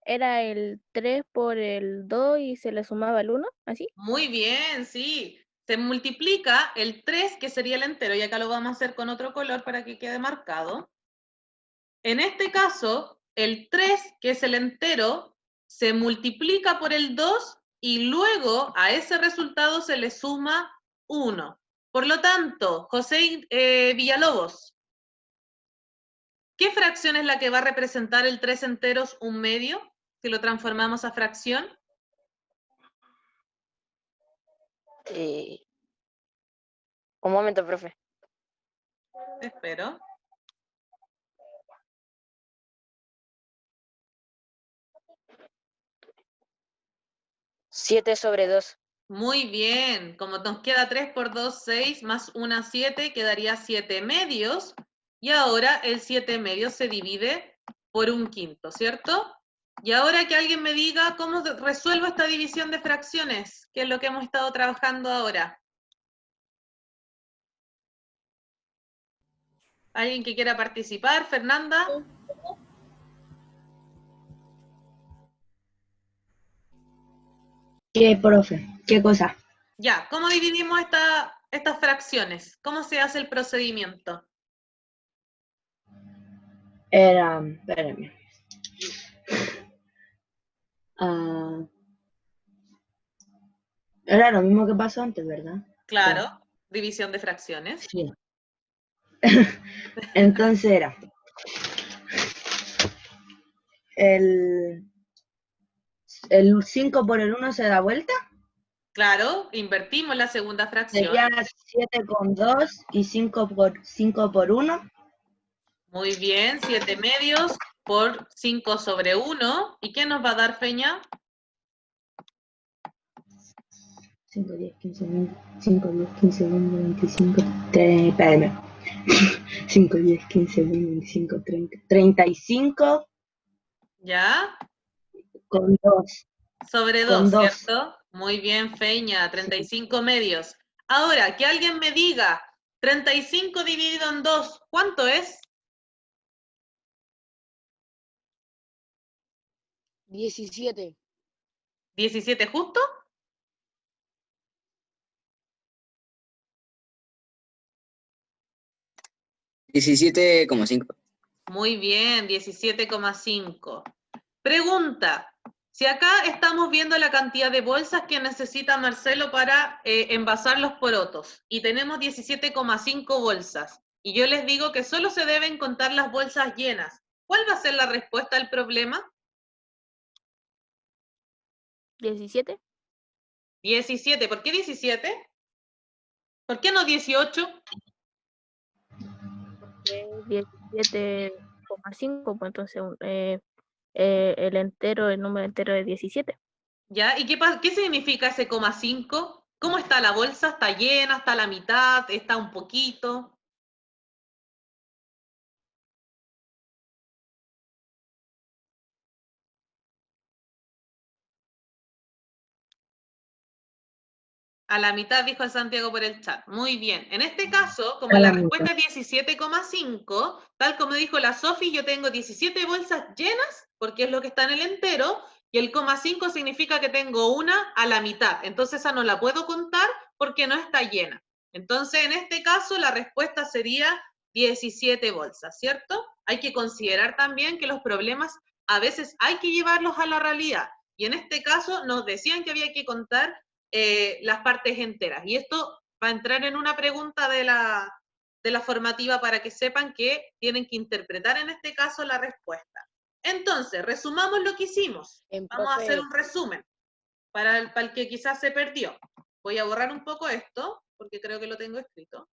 S2: Era el 3 por el 2 y se le sumaba el 1, ¿así?
S1: Muy bien, sí. Se multiplica el 3, que sería el entero, y acá lo vamos a hacer con otro color para que quede marcado. En este caso, el 3, que es el entero, se multiplica por el 2 y luego a ese resultado se le suma 1. Por lo tanto, José Villalobos, ¿qué fracción es la que va a representar el 3 enteros un medio si lo transformamos a fracción?
S2: Un momento, profe.
S1: Espero.
S2: ¿7 sobre 2?
S1: Muy bien, como nos queda 3 por 2, 6, más 1, 7, quedaría 7 medios, y ahora el 7 medios se divide por 1/5, ¿cierto? Y ahora que alguien me diga cómo resuelvo esta división de fracciones, que es lo que hemos estado trabajando ahora. ¿Alguien que quiera participar? Fernanda.
S9: ¿Qué, profe? ¿Qué cosa?
S1: Ya, ¿cómo dividimos estas fracciones? ¿Cómo se hace el procedimiento?
S9: Espérame. Era lo mismo que pasó antes, ¿verdad?
S1: Claro, división de fracciones?
S9: Sí. Entonces era el 5 por el 1 se da vuelta,
S1: Claro, invertimos la segunda fracción.
S9: sería 7,2 y 5 por 1.
S1: Muy bien, 7 medios por 5 sobre 1. ¿Y qué nos va a dar, Feña?
S9: 5, 10, 15, 20, 5, 10, 15, 20, 25, 30, espérame. 5, 10, 15, 20, 25, 30, 35
S1: ¿Ya?
S9: con 2.
S1: Sobre
S9: Con
S1: 2,
S9: 2.
S1: ¿cierto? Muy bien, Feña, 35 medios. Ahora, que alguien me diga, 35 dividido en 2, ¿cuánto es?
S11: 17.
S1: ¿17 justo?
S6: $17,5.
S1: Muy bien, 17,5. Pregunta, si acá estamos viendo la cantidad de bolsas que necesita Marcelo para envasar los porotos, y tenemos 17,5 bolsas, y yo les digo que solo se deben contar las bolsas llenas, ¿cuál va a ser la respuesta al problema?
S2: 17.
S1: 17, ¿por qué 17? ¿Por qué no 18?
S2: 17,5, pues entonces el número entero es 17.
S1: ¿Ya? ¿Y qué significa ese coma 5? ¿Cómo está la bolsa? ¿Está llena? ¿Está a la mitad? ¿Está un poquito? A la mitad, dijo el Santiago por el chat. Muy bien. En este caso, como la respuesta es 17,5, tal como dijo la Sofi, yo tengo 17 bolsas llenas, porque es lo que está en el entero, y el coma 5 significa que tengo una a la mitad. Entonces esa no la puedo contar porque no está llena. Entonces, en este caso, la respuesta sería 17 bolsas, ¿cierto? Hay que considerar también que los problemas a veces hay que llevarlos a la realidad. Y en este caso nos decían que había que contar las partes enteras. Y esto va a entrar en una pregunta de la formativa para que sepan que tienen que interpretar en este caso la respuesta. Entonces, resumamos lo que hicimos. Vamos a hacer un resumen para el que quizás se perdió. Voy a borrar un poco esto, porque creo que lo tengo escrito.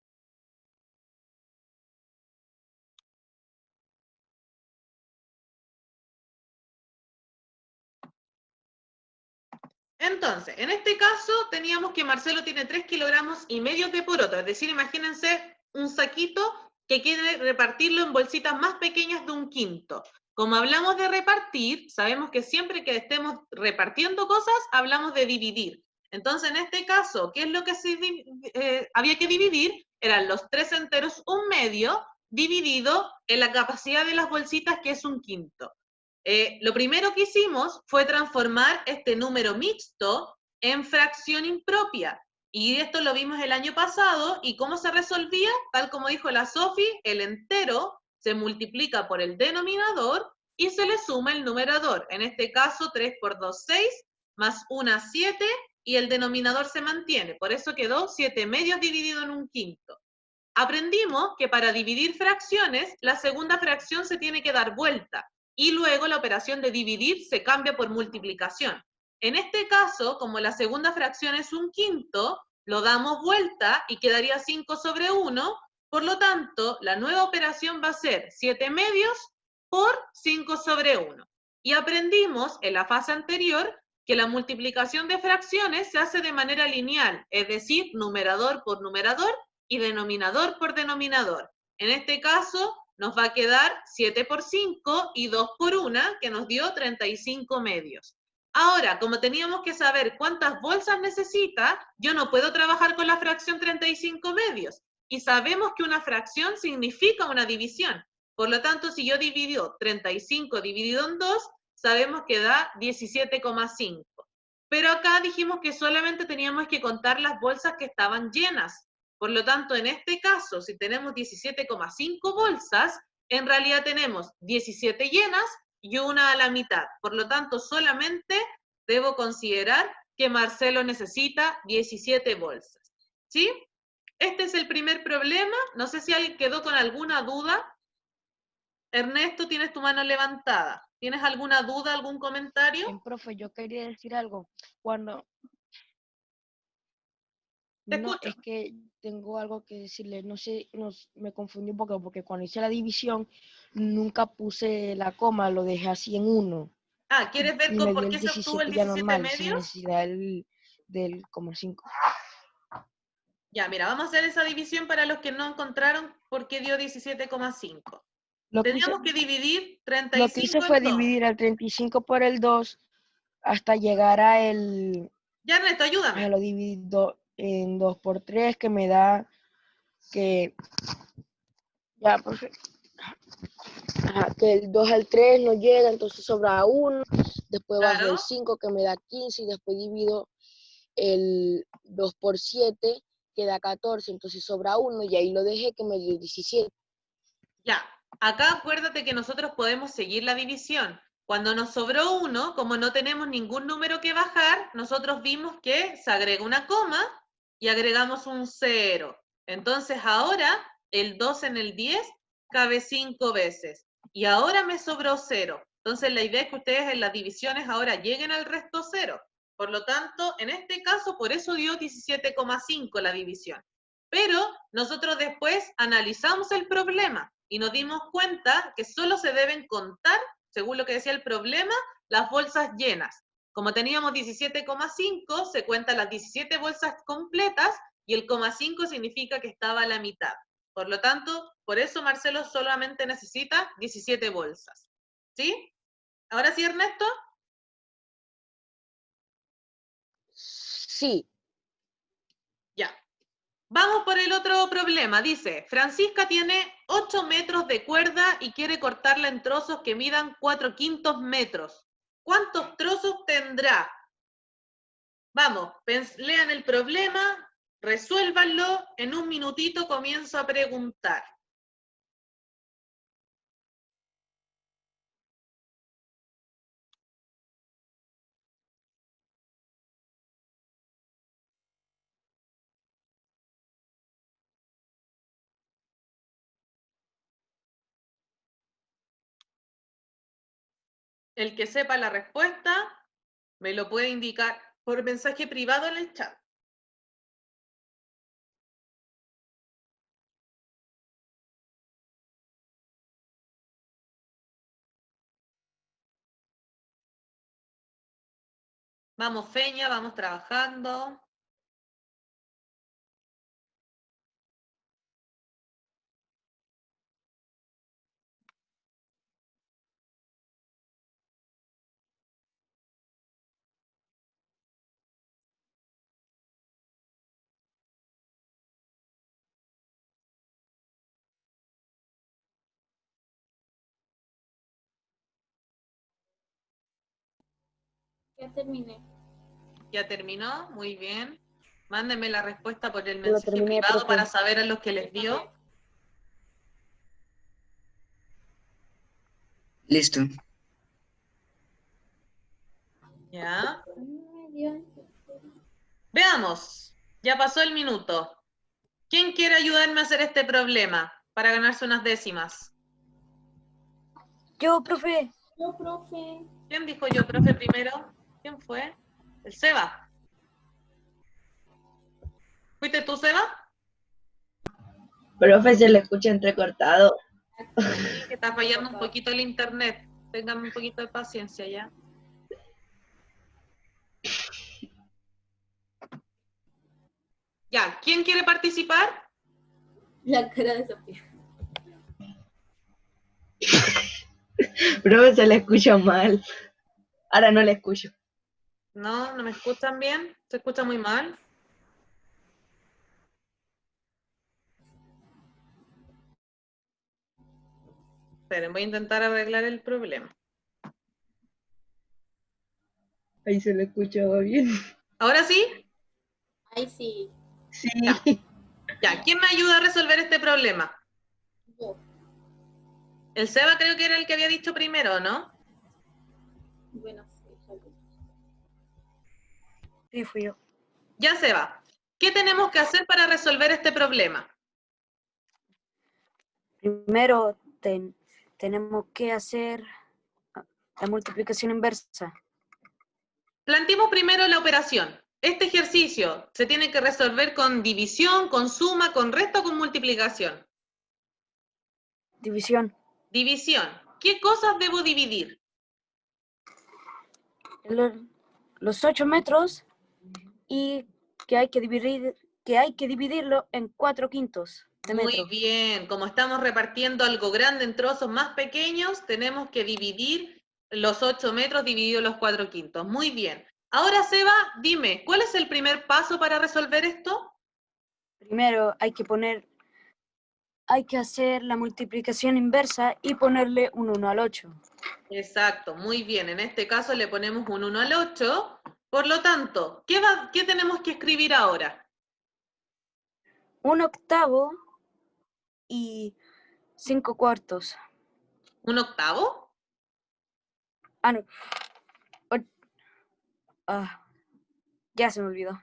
S1: Entonces, en este caso teníamos que Marcelo tiene 3,5 kilogramos de poroto, es decir, imagínense un saquito que quiere repartirlo en bolsitas más pequeñas de 1/5. Como hablamos de repartir, sabemos que siempre que estemos repartiendo cosas, hablamos de dividir. Entonces, en este caso, ¿qué es lo que había que dividir? Eran los 3 enteros 1/2 dividido en la capacidad de las bolsitas, que es 1/5. Lo primero que hicimos fue transformar este número mixto en fracción impropia. Y esto lo vimos el año pasado. ¿Y cómo se resolvía? Tal como dijo la Sofi, el entero se multiplica por el denominador y se le suma el numerador. En este caso, 3 por 2, 6, más 1, 7, y el denominador se mantiene. Por eso quedó 7 medios dividido en 1/5. Aprendimos que para dividir fracciones, la segunda fracción se tiene que dar vuelta. Y luego la operación de dividir se cambia por multiplicación. En este caso, como la segunda fracción es 1/5, lo damos vuelta y quedaría 5 sobre 1, por lo tanto, la nueva operación va a ser 7 medios por 5 sobre 1. Y aprendimos en la fase anterior que la multiplicación de fracciones se hace de manera lineal, es decir, numerador por numerador y denominador por denominador. En este caso, nos va a quedar 7 por 5 y 2 por 1, que nos dio 35 medios. Ahora, como teníamos que saber cuántas bolsas necesita, yo no puedo trabajar con la fracción 35 medios. Y sabemos que una fracción significa una división. Por lo tanto, si yo divido 35 dividido en 2, sabemos que da 17,5. Pero acá dijimos que solamente teníamos que contar las bolsas que estaban llenas. Por lo tanto, en este caso, si tenemos 17,5 bolsas, en realidad tenemos 17 llenas y una a la mitad. Por lo tanto, solamente debo considerar que Marcelo necesita 17 bolsas. ¿Sí? Este es el primer problema. No sé si alguien quedó con alguna duda. Ernesto, tienes tu mano levantada. ¿Tienes alguna duda, algún comentario?
S11: Profe, yo quería decir algo. Cuando...
S1: Te
S11: No,
S1: escucho.
S11: es que tengo algo que decirle. No sé, me confundí un poco porque cuando hice la división nunca puse la coma, lo dejé así en 1.
S1: Ah, ¿quieres ver
S11: Y me
S1: por
S11: dio
S1: qué
S11: el
S1: se obtuvo el
S11: 17 ya
S1: 17
S11: normal, sin
S1: medios?
S11: necesidad del 5.
S1: Ya, mira, vamos a hacer esa división para los que no encontraron por qué dio 17,5.
S11: Lo que
S1: Teníamos que dividir
S11: Lo que hice
S1: 35
S11: fue
S1: en 2.
S11: dividir el 35 por el 2 hasta llegar a el...
S1: Ya, Ernesto, ayúdame.
S11: Lo divido en 2 por 3, que me da que... Ya, profe. Ajá, que el 2 al 3 no llega, entonces sobra 1. Después bajo
S1: Claro.
S11: el 5, que me da 15, y después divido el 2 por 7, que da 14, entonces sobra 1, y ahí lo dejé, que me dio 17.
S1: Ya, acá acuérdate que nosotros podemos seguir la división. Cuando nos sobró 1, como no tenemos ningún número que bajar, nosotros vimos que se agrega una coma y agregamos un 0. Entonces ahora el 2 en el 10 cabe 5 veces. Y ahora me sobró 0. Entonces la idea es que ustedes en las divisiones ahora lleguen al resto 0. Por lo tanto, en este caso, por eso dio 17,5 la división. Pero nosotros después analizamos el problema y nos dimos cuenta que solo se deben contar, según lo que decía el problema, las bolsas llenas. Como teníamos 17,5, se cuentan las 17 bolsas completas y el 0,5 significa que estaba a la mitad. Por lo tanto, por eso Marcelo solamente necesita 17 bolsas. ¿Sí? ¿Ahora sí, Ernesto?
S11: Sí.
S1: Ya. Vamos por el otro problema. Dice, Francisca tiene 8 metros de cuerda y quiere cortarla en trozos que midan 4/5 metros. ¿Cuántos trozos tendrá? Vamos, lean el problema, resuélvanlo. En un minutito comienzo a preguntar. El que sepa la respuesta me lo puede indicar por mensaje privado en el chat. Vamos, Feña, vamos trabajando.
S7: Ya terminé.
S1: Ya terminó, muy bien. Mándenme la respuesta por el
S11: Lo
S1: mensaje
S11: terminé,
S1: privado
S11: profe.
S1: para saber a los que les dio.
S6: Listo.
S1: Ya. Veamos. Ya pasó el minuto. ¿Quién quiere ayudarme a hacer este problema para ganarse unas décimas?
S3: Yo, profe.
S7: Yo, profe.
S1: ¿Quién dijo yo, profe, primero? ¿Quién fue? El Seba. ¿Fuiste tú, Seba?
S9: Profe, se le escucha entrecortado.
S1: Sí, que está fallando un poquito el internet. Tengan un poquito de paciencia ya. Ya, ¿quién quiere participar?
S7: La cara de Sofía.
S9: Profe, se le escucha mal. Ahora no le escucho.
S1: No, no me escuchan bien. Se escucha muy mal. Esperen, voy a intentar arreglar el problema.
S9: Ahí se le escuchaba bien.
S1: ¿Ahora sí?
S7: Ahí sí.
S9: Sí.
S1: Ya, ¿quién me ayuda a resolver este problema?
S7: Yo.
S1: El Seba creo que era el que había dicho primero, ¿no?
S7: Bueno, sí.
S3: Sí, fui yo.
S1: Ya, Seba. ¿Qué tenemos que hacer para resolver este problema?
S3: Primero tenemos que hacer la multiplicación inversa.
S1: Planteemos primero la operación. Este ejercicio se tiene que resolver con división, con suma, con resta o con multiplicación.
S3: División.
S1: División. ¿Qué cosas debo dividir?
S3: Los 8 metros y que hay que dividirlo en 4/5 de metro.
S1: Muy bien. Como estamos repartiendo algo grande en trozos más pequeños, tenemos que dividir los 8 metros dividido los 4/5. Muy bien. Ahora, Seba, dime, ¿cuál es el primer paso para resolver esto?
S3: Primero hay que hacer la multiplicación inversa y ponerle un 1 al 8.
S1: Exacto, muy bien. En este caso le ponemos un 1 al 8. Por lo tanto, ¿qué tenemos que escribir ahora?
S3: 1/8 y 5/4.
S1: ¿Un octavo?
S3: Ah, no. Ya se me olvidó.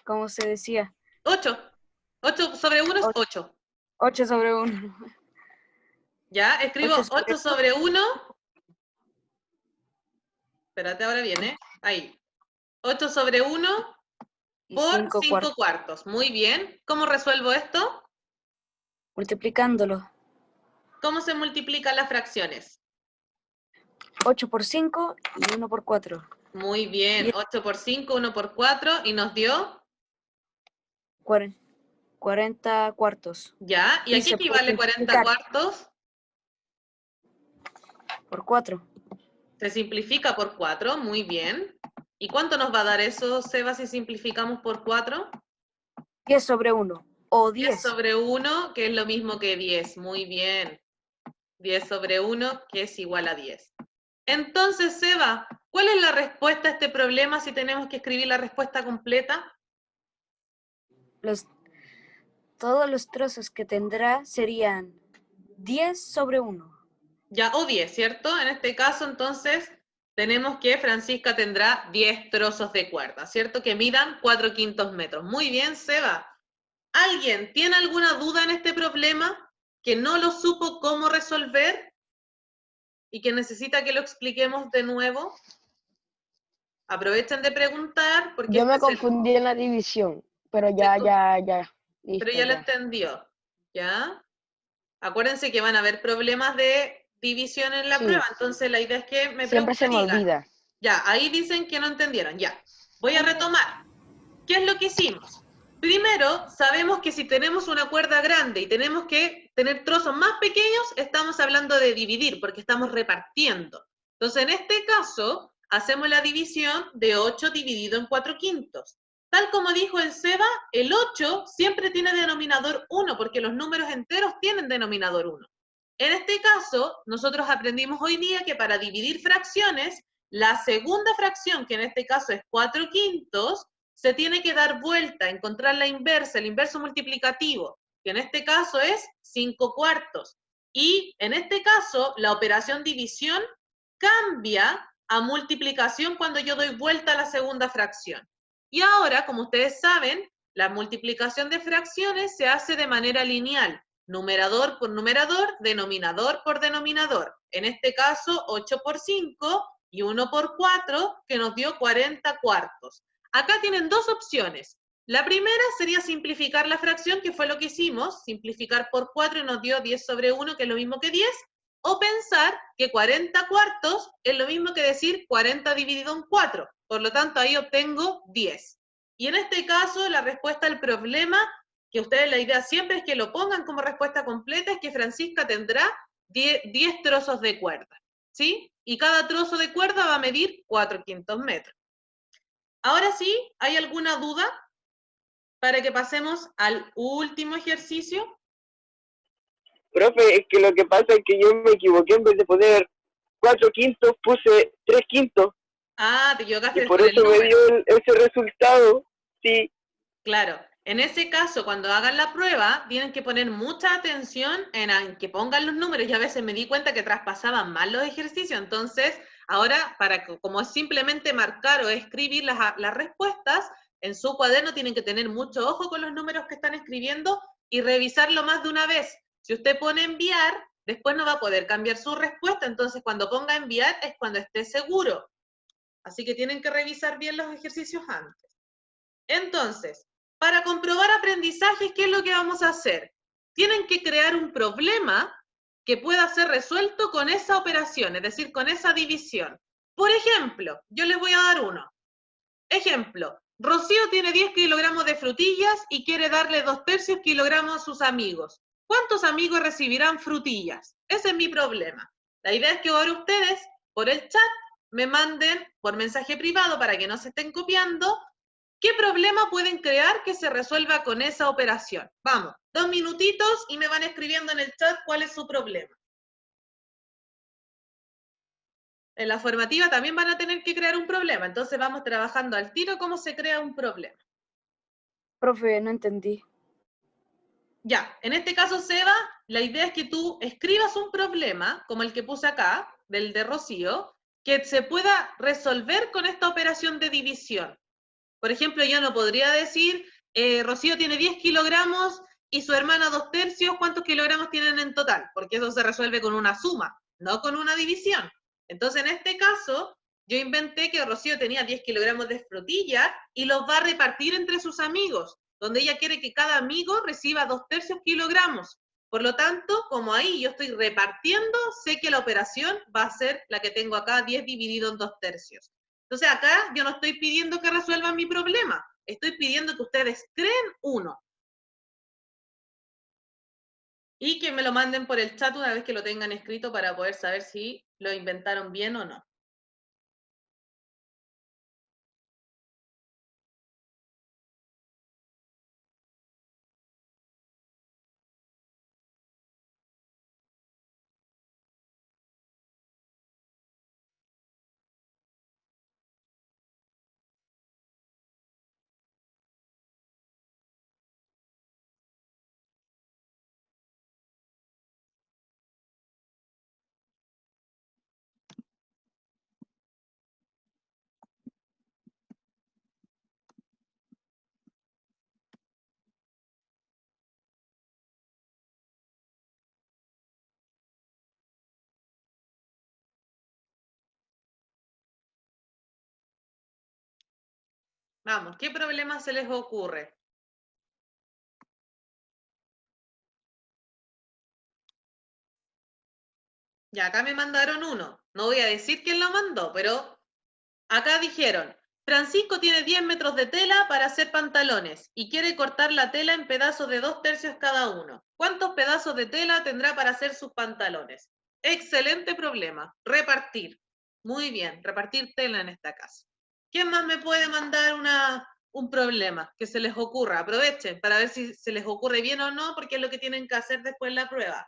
S3: ¿Cómo se decía?
S1: 8. 8 sobre 1 es 8.
S3: 8 sobre 1.
S1: Ya, escribo
S3: 8
S1: sobre 1. Espérate, ahora viene. Ahí. 8 sobre 1 por 5 cuartos. Muy bien. ¿Cómo resuelvo esto?
S3: Multiplicándolo.
S1: ¿Cómo se multiplican las fracciones?
S3: 8 por 5 y 1 por 4.
S1: Muy bien. 8 por 5, 1 por 4. ¿Y nos dio?
S3: 40 cuartos.
S1: Ya. ¿Y a qué equivale 40 cuartos?
S3: Por 4.
S1: Se simplifica por 4. Muy bien. ¿Y cuánto nos va a dar eso, Seba, si simplificamos por 4?
S3: 10 sobre 1. O 10.
S1: 10 sobre 1, que es lo mismo que 10. Muy bien. 10 sobre 1, que es igual a 10. Entonces, Seba, ¿cuál es la respuesta a este problema si tenemos que escribir la respuesta completa?
S3: Todos los trozos que tendrá serían 10 sobre 1.
S1: Ya, o 10, ¿cierto? En este caso, entonces, tenemos que Francisca tendrá 10 trozos de cuerda, ¿cierto? Que midan 4/5 metros. Muy bien, Seba. ¿Alguien tiene alguna duda en este problema que no lo supo cómo resolver y que necesita que lo expliquemos de nuevo? Aprovechen de preguntar porque
S11: yo me confundí en la división, pero ya. Listo,
S1: pero ya lo entendió, ¿ya? Acuérdense que van a haber problemas de división en la prueba, entonces la idea es que
S11: siempre se me olvida.
S1: Ya, ahí dicen que no entendieron, ya. Voy a retomar. ¿Qué es lo que hicimos? Primero, sabemos que si tenemos una cuerda grande y tenemos que tener trozos más pequeños, estamos hablando de dividir, porque estamos repartiendo. Entonces, en este caso, hacemos la división de 8 dividido en 4/5. Tal como dijo el Seba, el 8 siempre tiene denominador 1, porque los números enteros tienen denominador 1. En este caso, nosotros aprendimos hoy día que para dividir fracciones, la segunda fracción, que en este caso es 4/5, se tiene que dar vuelta, encontrar la inversa, el inverso multiplicativo, que en este caso es 5/4. Y en este caso, la operación división cambia a multiplicación cuando yo doy vuelta a la segunda fracción. Y ahora, como ustedes saben, la multiplicación de fracciones se hace de manera lineal, numerador por numerador, denominador por denominador. En este caso, 8 por 5 y 1 por 4, que nos dio 40 cuartos. Acá tienen dos opciones. La primera sería simplificar la fracción, que fue lo que hicimos, simplificar por 4 y nos dio 10 sobre 1, que es lo mismo que 10, o pensar que 40 cuartos es lo mismo que decir 40 dividido en 4. Por lo tanto, ahí obtengo 10. Y en este caso, la respuesta al problema, que ustedes la idea siempre es que lo pongan como respuesta completa, es que Francisca tendrá 10 trozos de cuerda, ¿sí? Y cada trozo de cuerda va a medir 4/5 metros. Ahora sí, ¿hay alguna duda para que pasemos al último ejercicio?
S10: Profe, es que lo que pasa es que yo me equivoqué, en vez de poner 4/5 puse 3/5.
S1: Ah, te equivocaste.
S10: Y por eso me dio ese resultado, sí.
S1: Claro, en ese caso, cuando hagan la prueba, tienen que poner mucha atención en que pongan los números, y a veces me di cuenta que traspasaban mal los ejercicios, entonces, ahora, como es simplemente marcar o escribir las respuestas, En su cuaderno tienen que tener mucho ojo con los números que están escribiendo y revisarlo más de una vez. Si usted pone enviar, después no va a poder cambiar su respuesta, entonces cuando ponga enviar es cuando esté seguro. Así que tienen que revisar bien los ejercicios antes. Entonces, para comprobar aprendizajes, ¿qué es lo que vamos a hacer? Tienen que crear un problema que pueda ser resuelto con esa operación, es decir, con esa división. Por ejemplo, yo les voy a dar uno. Ejemplo, Rocío tiene 10 kilogramos de frutillas y quiere darle 2/3 kilogramos a sus amigos. ¿Cuántos amigos recibirán frutillas? Ese es mi problema. La idea es que ahora ustedes, por el chat, me manden por mensaje privado para que no se estén copiando, ¿qué problema pueden crear que se resuelva con esa operación? Vamos, 2 minutitos y me van escribiendo en el chat cuál es su problema. En la formativa también van a tener que crear un problema, entonces vamos trabajando al tiro cómo se crea un problema.
S3: Profe, no entendí.
S1: Ya, en este caso, Seba, la idea es que tú escribas un problema, como el que puse acá, del de Rocío, que se pueda resolver con esta operación de división. Por ejemplo, yo no podría decir, Rocío tiene 10 kilogramos y su hermana 2/3, ¿cuántos kilogramos tienen en total? Porque eso se resuelve con una suma, no con una división. Entonces, en este caso, yo inventé que Rocío tenía 10 kilogramos de frutilla y los va a repartir entre sus amigos, donde ella quiere que cada amigo reciba 2/3 kilogramos. Por lo tanto, como ahí yo estoy repartiendo, sé que la operación va a ser la que tengo acá, 10 dividido en 2/3. Entonces acá yo no estoy pidiendo que resuelvan mi problema, estoy pidiendo que ustedes creen uno. Y que me lo manden por el chat una vez que lo tengan escrito para poder saber si lo inventaron bien o no. Vamos, ¿qué problema se les ocurre? Ya, acá me mandaron uno. No voy a decir quién lo mandó, pero acá dijeron, Francisco tiene 10 metros de tela para hacer pantalones y quiere cortar la tela en pedazos de 2/3 cada uno. ¿Cuántos pedazos de tela tendrá para hacer sus pantalones? Excelente problema. Repartir. Muy bien, repartir tela en esta casa. ¿Quién más me puede mandar un problema que se les ocurra? Aprovechen para ver si se les ocurre bien o no, porque es lo que tienen que hacer después en la prueba.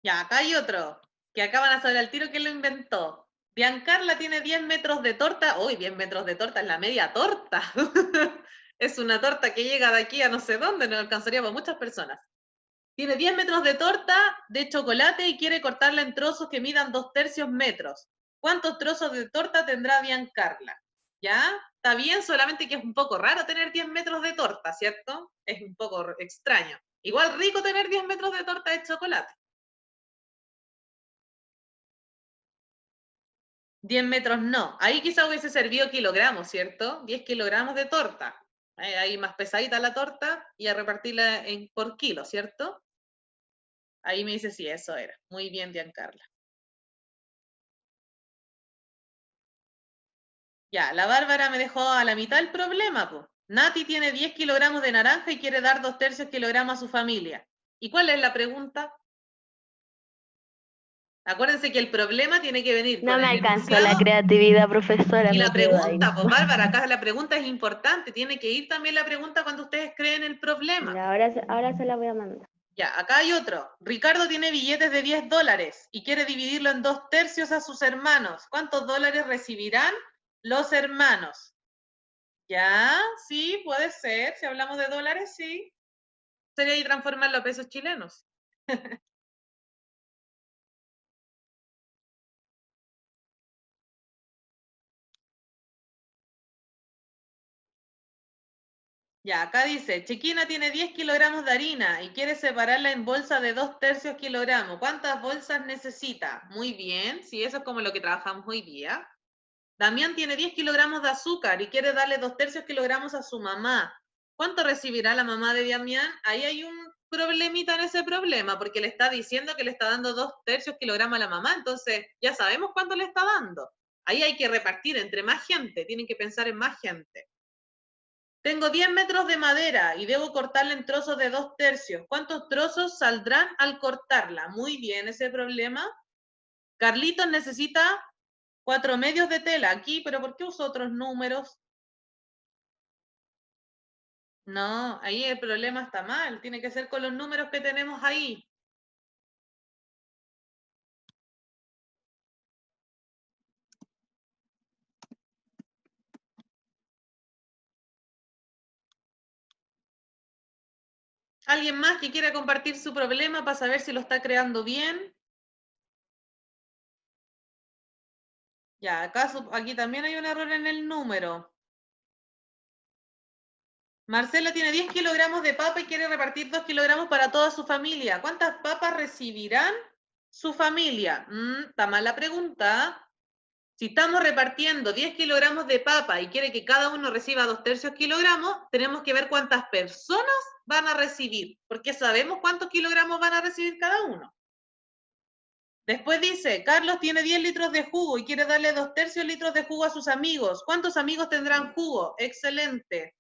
S1: Ya, acá hay otro, que acá van a saber al tiro quién lo inventó. Biancarla tiene 10 metros de torta. Uy, 10 metros de torta es la media torta. Es una torta que llega de aquí a no sé dónde, no alcanzaría para muchas personas. Tiene 10 metros de torta de chocolate y quiere cortarla en trozos que midan 2/3 metros. ¿Cuántos trozos de torta tendrá Biancarla? ¿Ya? Está bien, solamente que es un poco raro tener 10 metros de torta, ¿cierto? Es un poco extraño. Igual rico tener 10 metros de torta de chocolate. 10 metros no. Ahí quizá hubiese servido kilogramos, ¿cierto? 10 kilogramos de torta. Ahí más pesadita la torta y a repartirla por kilo, ¿cierto? Ahí me dice sí, eso era. Muy bien, Giancarla. Ya, la Bárbara me dejó a la mitad el problema, pues. Nati tiene 10 kilogramos de naranja y quiere dar 2/3 kilogramos a su familia. ¿Y cuál es la pregunta? Acuérdense que el problema tiene que venir
S2: No
S1: con
S2: me
S1: el
S2: alcanzó la
S1: enunciado
S2: creatividad, profesora,
S1: y
S2: me
S1: la
S2: quedo ahí.
S1: pregunta, pues Bárbara, acá la pregunta es importante, tiene que ir también la pregunta cuando ustedes creen el problema.
S2: Ya, ahora se la voy a mandar.
S1: Ya, acá hay otro. Ricardo tiene billetes de $10 y quiere dividirlo en 2/3 a sus hermanos. ¿Cuántos dólares recibirán los hermanos? Ya, sí, puede ser. Si hablamos de dólares, sí. Sería ahí transformarlo a pesos chilenos. Ya, acá dice, Chiquina tiene 10 kilogramos de harina y quiere separarla en bolsa de 2/3 kilogramos. ¿Cuántas bolsas necesita? Muy bien, sí, eso es como lo que trabajamos hoy día. Damián tiene 10 kilogramos de azúcar y quiere darle 2/3 kilogramos a su mamá. ¿Cuánto recibirá la mamá de Damián? Ahí hay un problemita en ese problema, porque le está diciendo que le está dando 2/3 kilogramos a la mamá, entonces ya sabemos cuánto le está dando. Ahí hay que repartir entre más gente, tienen que pensar en más gente. Tengo 10 metros de madera y debo cortarla en trozos de 2/3. ¿Cuántos trozos saldrán al cortarla? Muy bien, ese problema. Carlitos necesita 4 medios de tela aquí, pero ¿por qué uso otros números? No, ahí el problema está mal, tiene que ser con los números que tenemos ahí. ¿Alguien más que quiera compartir su problema para saber si lo está creando bien? Ya, aquí también hay un error en el número. Marcela tiene 10 kilogramos de papa y quiere repartir 2 kilogramos para toda su familia. ¿Cuántas papas recibirán su familia? Está mal la pregunta. Si estamos repartiendo 10 kilogramos de papa y quiere que cada uno reciba 2/3 kilogramos, tenemos que ver cuántas personas van a recibir, porque sabemos cuántos kilogramos van a recibir cada uno. Después dice, Carlos tiene 10 litros de jugo y quiere darle 2/3 litros de jugo a sus amigos. ¿Cuántos amigos tendrán jugo? Excelente.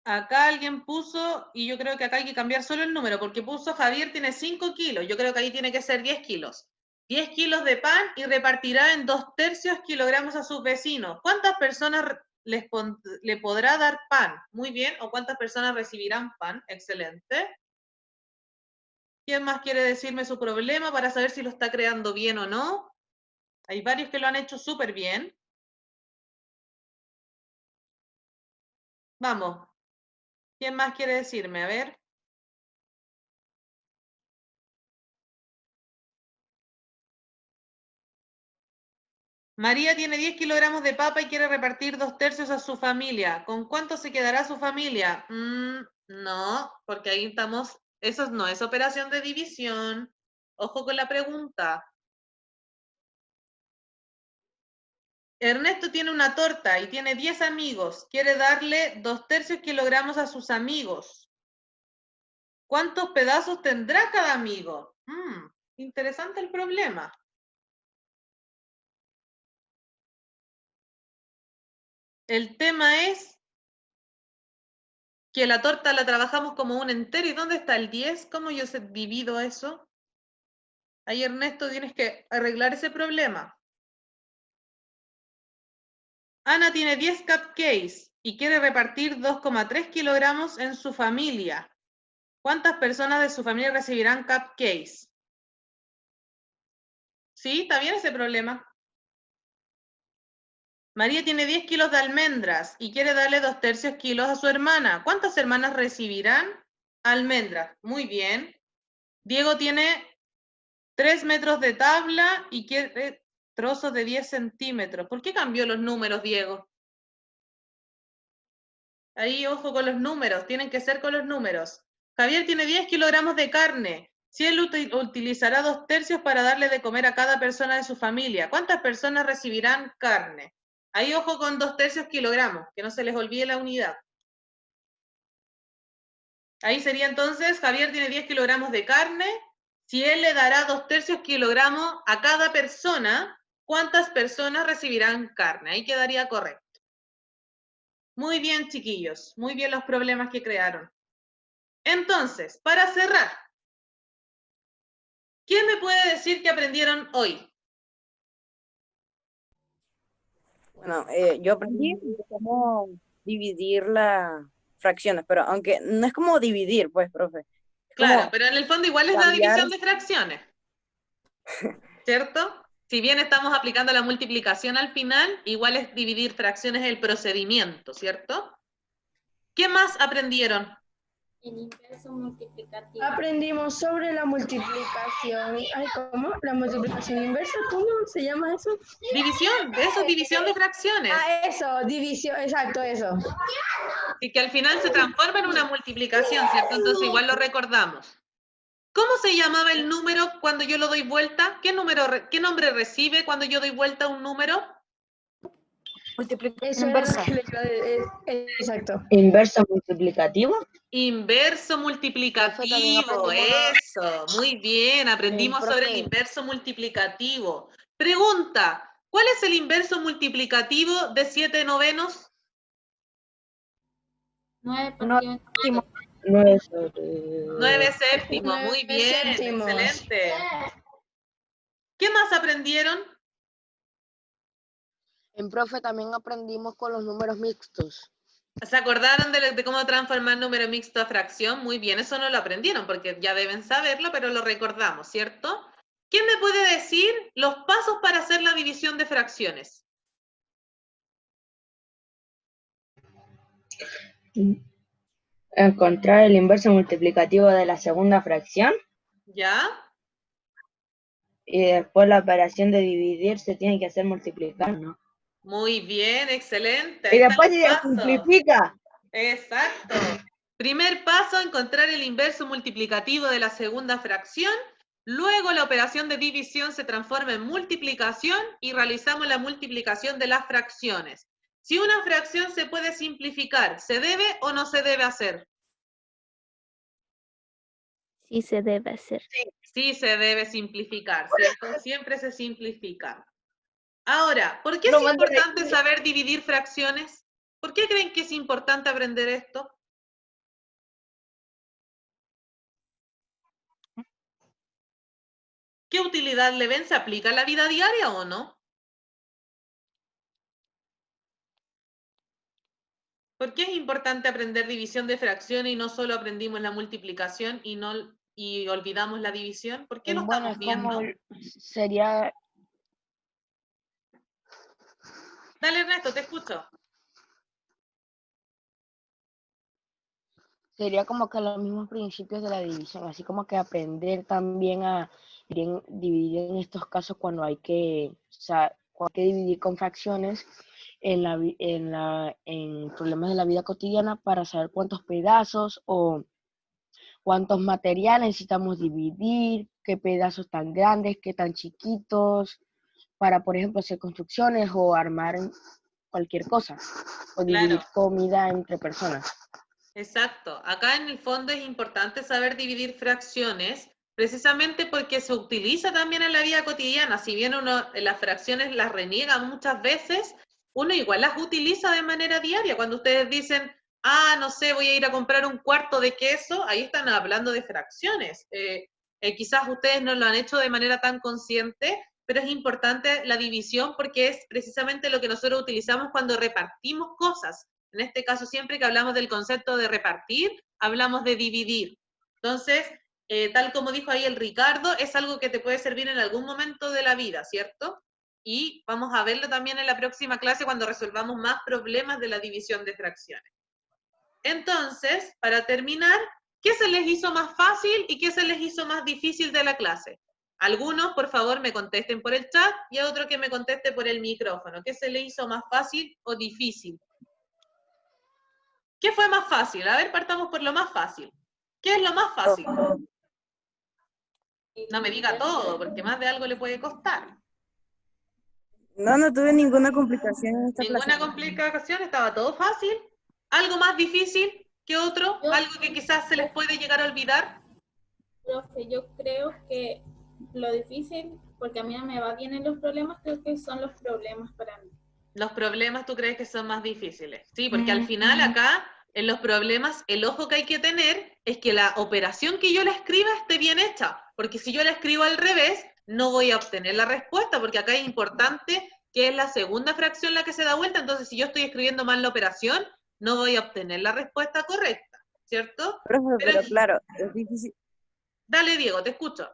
S1: Acá alguien puso, y yo creo que acá hay que cambiar solo el número, porque puso Javier tiene 5 kilos, yo creo que ahí tiene que ser 10 kilos. 10 kilos de pan y repartirá en 2/3 kilogramos a sus vecinos. ¿Cuántas personas le podrá dar pan? Muy bien, o cuántas personas recibirán pan. Excelente. ¿Quién más quiere decirme su problema para saber si lo está creando bien o no? Hay varios que lo han hecho súper bien. Vamos. ¿Quién más quiere decirme? A ver. María tiene 10 kilogramos de papa y quiere repartir 2/3 a su familia. ¿Con cuánto se quedará su familia? No, porque ahí estamos, eso no es operación de división. Ojo con la pregunta. Ernesto tiene una torta y tiene 10 amigos. Quiere darle 2/3 kilogramos a sus amigos. ¿Cuántos pedazos tendrá cada amigo? Interesante el problema. El tema es que la torta la trabajamos como un entero. ¿Y dónde está el 10? ¿Cómo yo divido eso? Ahí, Ernesto, tienes que arreglar ese problema. Ana tiene 10 cupcakes y quiere repartir 2,3 kilogramos en su familia. ¿Cuántas personas de su familia recibirán cupcakes? ¿Sí? ¿Está bien ese problema? María tiene 10 kilos de almendras y quiere darle 2/3 kilos a su hermana. ¿Cuántas hermanas recibirán almendras? Muy bien. Diego tiene 3 metros de tabla y quiere trozos de 10 centímetros. ¿Por qué cambió los números, Diego? Ahí, ojo con los números, tienen que ser con los números. Javier tiene 10 kilogramos de carne. Si él utilizará 2/3 para darle de comer a cada persona de su familia, ¿cuántas personas recibirán carne? Ahí, ojo con 2/3 kilogramos, que no se les olvide la unidad. Ahí sería entonces, Javier tiene 10 kilogramos de carne. Si él le dará 2/3 kilogramos a cada persona, ¿cuántas personas recibirán carne? Ahí quedaría correcto. Muy bien, chiquillos. Muy bien los problemas que crearon. Entonces, para cerrar, ¿quién me puede decir qué aprendieron hoy?
S3: Bueno, yo aprendí cómo dividir las fracciones, pero aunque no es como dividir, pues, profe.
S1: Claro, pero en el fondo igual es la
S3: cambiar-
S1: división de fracciones. ¿Cierto? Si bien estamos aplicando la multiplicación al final, igual es dividir fracciones el procedimiento, ¿cierto? ¿Qué más aprendieron?
S7: El inverso multiplicativo.
S4: Aprendimos sobre la multiplicación. Ay, ¿cómo? La multiplicación inversa, ¿cómo se llama eso?
S1: División, eso es división de fracciones.
S4: Ah, eso, división, exacto, eso.
S1: Y que al final se transforma en una multiplicación, ¿cierto? Entonces igual lo recordamos. ¿Cómo se llamaba el número cuando yo lo doy vuelta? ¿Qué nombre recibe cuando yo doy vuelta a un número?
S3: Multiplicación
S4: Eso era lo
S3: inversa.
S4: que le iba a decir. Exacto.
S9: Inverso multiplicativo.
S1: Inverso multiplicativo, eso, muy bien, aprendimos sobre el inverso multiplicativo. Pregunta, ¿cuál es el inverso multiplicativo de 7/9?
S7: 9 partido en
S9: 9
S1: 9/7, muy bien, excelente. ¿Qué más aprendieron?
S11: En profe también aprendimos con los números mixtos.
S1: ¿Se acordaron de cómo transformar número mixto a fracción? Muy bien, eso no lo aprendieron porque ya deben saberlo, pero lo recordamos, ¿cierto? ¿Quién me puede decir los pasos para hacer la división de fracciones?
S9: Encontrar el inverso multiplicativo de la segunda fracción.
S1: ¿Ya?
S9: Y después la operación de dividir se tiene que hacer multiplicar, ¿no?
S1: Muy bien, excelente.
S9: Y
S1: Ahí
S9: después
S1: están
S9: se
S1: los pasos.
S9: simplifica.
S1: Exacto. Primer paso, encontrar el inverso multiplicativo de la segunda fracción. Luego la operación de división se transforma en multiplicación y realizamos la multiplicación de las fracciones. Si una fracción se puede simplificar, ¿se debe o no se debe hacer?
S2: Sí se debe hacer.
S1: Sí se debe simplificar, ¿cierto? Siempre se simplifica. Ahora, ¿por qué es importante saber dividir fracciones? ¿Por qué creen que es importante aprender esto? ¿Qué utilidad le ven? ¿Se aplica a la vida diaria o no? ¿Por qué es importante aprender división de fracciones y no solo aprendimos la multiplicación y olvidamos la división? ¿Por qué lo
S11: Bueno,
S1: estamos
S11: es como
S1: viendo?
S11: sería
S1: Dale, Ernesto, te escucho.
S11: Sería como que los mismos principios de la división, así como que aprender también a dividir en estos casos cuando hay que, cuando hay que dividir con fracciones en problemas de la vida cotidiana para saber cuántos pedazos o cuántos materiales necesitamos dividir, qué pedazos tan grandes, qué tan chiquitos, para, por ejemplo, hacer construcciones o armar cualquier cosa, o dividir comida entre personas.
S1: Exacto. Acá en el fondo es importante saber dividir fracciones, precisamente porque se utiliza también en la vida cotidiana. Si bien uno las fracciones las reniega muchas veces, uno igual las utiliza de manera diaria. Cuando ustedes dicen, no sé, voy a ir a comprar un cuarto de queso, ahí están hablando de fracciones. Quizás ustedes no lo han hecho de manera tan consciente, pero es importante la división porque es precisamente lo que nosotros utilizamos cuando repartimos cosas. En este caso, siempre que hablamos del concepto de repartir, hablamos de dividir. Entonces, tal como dijo ahí el Ricardo, es algo que te puede servir en algún momento de la vida, ¿cierto? Y vamos a verlo también en la próxima clase cuando resolvamos más problemas de la división de fracciones. Entonces, para terminar, ¿qué se les hizo más fácil y qué se les hizo más difícil de la clase? Algunos, por favor, me contesten por el chat y a otro que me conteste por el micrófono. ¿Qué se les hizo más fácil o difícil? ¿Qué fue más fácil? A ver, partamos por lo más fácil. ¿Qué es lo más fácil? No me diga todo, porque más de algo le puede costar.
S3: No tuve ninguna complicación en esta clase.
S1: Ninguna complicación, estaba todo fácil. ¿Algo más difícil que otro? ¿Algo que quizás se les puede llegar a olvidar?
S7: Profe, yo creo que lo difícil, porque a mí no me va bien en los problemas, creo que son los problemas para mí.
S1: Los problemas tú crees que son más difíciles. Sí, porque al final acá, en los problemas, el ojo que hay que tener es que la operación que yo la escriba esté bien hecha. Porque si yo la escribo al revés, no voy a obtener la respuesta, porque acá es importante que es la segunda fracción la que se da vuelta. Entonces, si yo estoy escribiendo mal la operación, no voy a obtener la respuesta correcta, ¿cierto?
S12: Profe, pero claro,
S1: Dale, Diego, te escucho.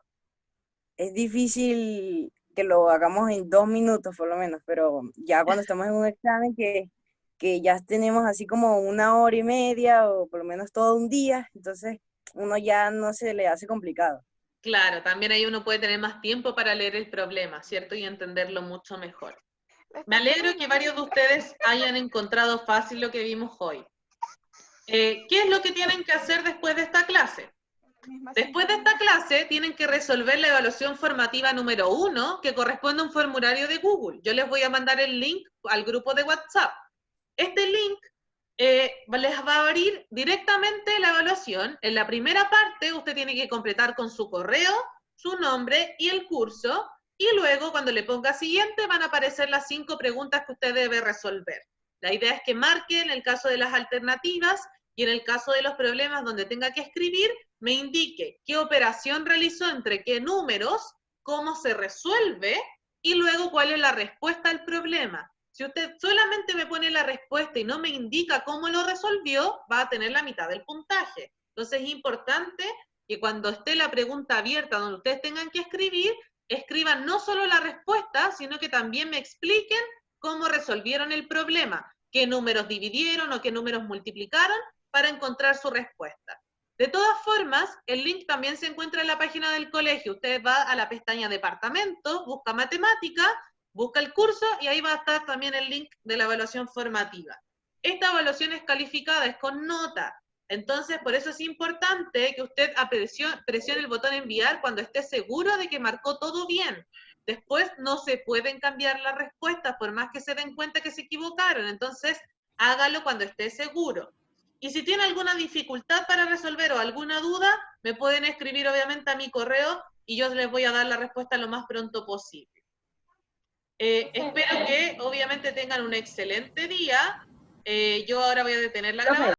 S12: es difícil que lo hagamos en 2 minutos por lo menos, pero ya cuando estamos en un examen que ya tenemos así como 1 hora y media o por lo menos todo un día, entonces uno ya no se le hace complicado.
S1: Claro, también ahí uno puede tener más tiempo para leer el problema, ¿cierto? Y entenderlo mucho mejor. Me alegro que varios de ustedes hayan encontrado fácil lo que vimos hoy. ¿Qué es lo que tienen que hacer después de esta clase? Después de esta clase tienen que resolver la evaluación formativa número 1, que corresponde a un formulario de Google. Yo les voy a mandar el link al grupo de WhatsApp. Este link les va a abrir directamente la evaluación. En la primera parte usted tiene que completar con su correo, su nombre y el curso, y luego cuando le ponga siguiente van a aparecer las 5 preguntas que usted debe resolver. La idea es que marque en el caso de las alternativas y en el caso de los problemas donde tenga que escribir, me indique qué operación realizó entre qué números, cómo se resuelve y luego cuál es la respuesta al problema. Si usted solamente me pone la respuesta y no me indica cómo lo resolvió, va a tener la mitad del puntaje. Entonces es importante que cuando esté la pregunta abierta donde ustedes tengan que escribir, escriban no solo la respuesta, sino que también me expliquen cómo resolvieron el problema, qué números dividieron o qué números multiplicaron para encontrar su respuesta. De todas formas, el link también se encuentra en la página del colegio. Usted va a la pestaña Departamento, busca Matemática, busca el curso y ahí va a estar también el link de la evaluación formativa. Esta evaluación es calificada, es con nota. Entonces, por eso es importante que usted presione el botón enviar cuando esté seguro de que marcó todo bien. Después no se pueden cambiar las respuestas por más que se den cuenta que se equivocaron. Entonces, hágalo cuando esté seguro. Y si tiene alguna dificultad para resolver o alguna duda, me pueden escribir obviamente a mi correo y yo les voy a dar la respuesta lo más pronto posible. Espero que obviamente tengan un excelente día. Yo ahora voy a detener la grabación.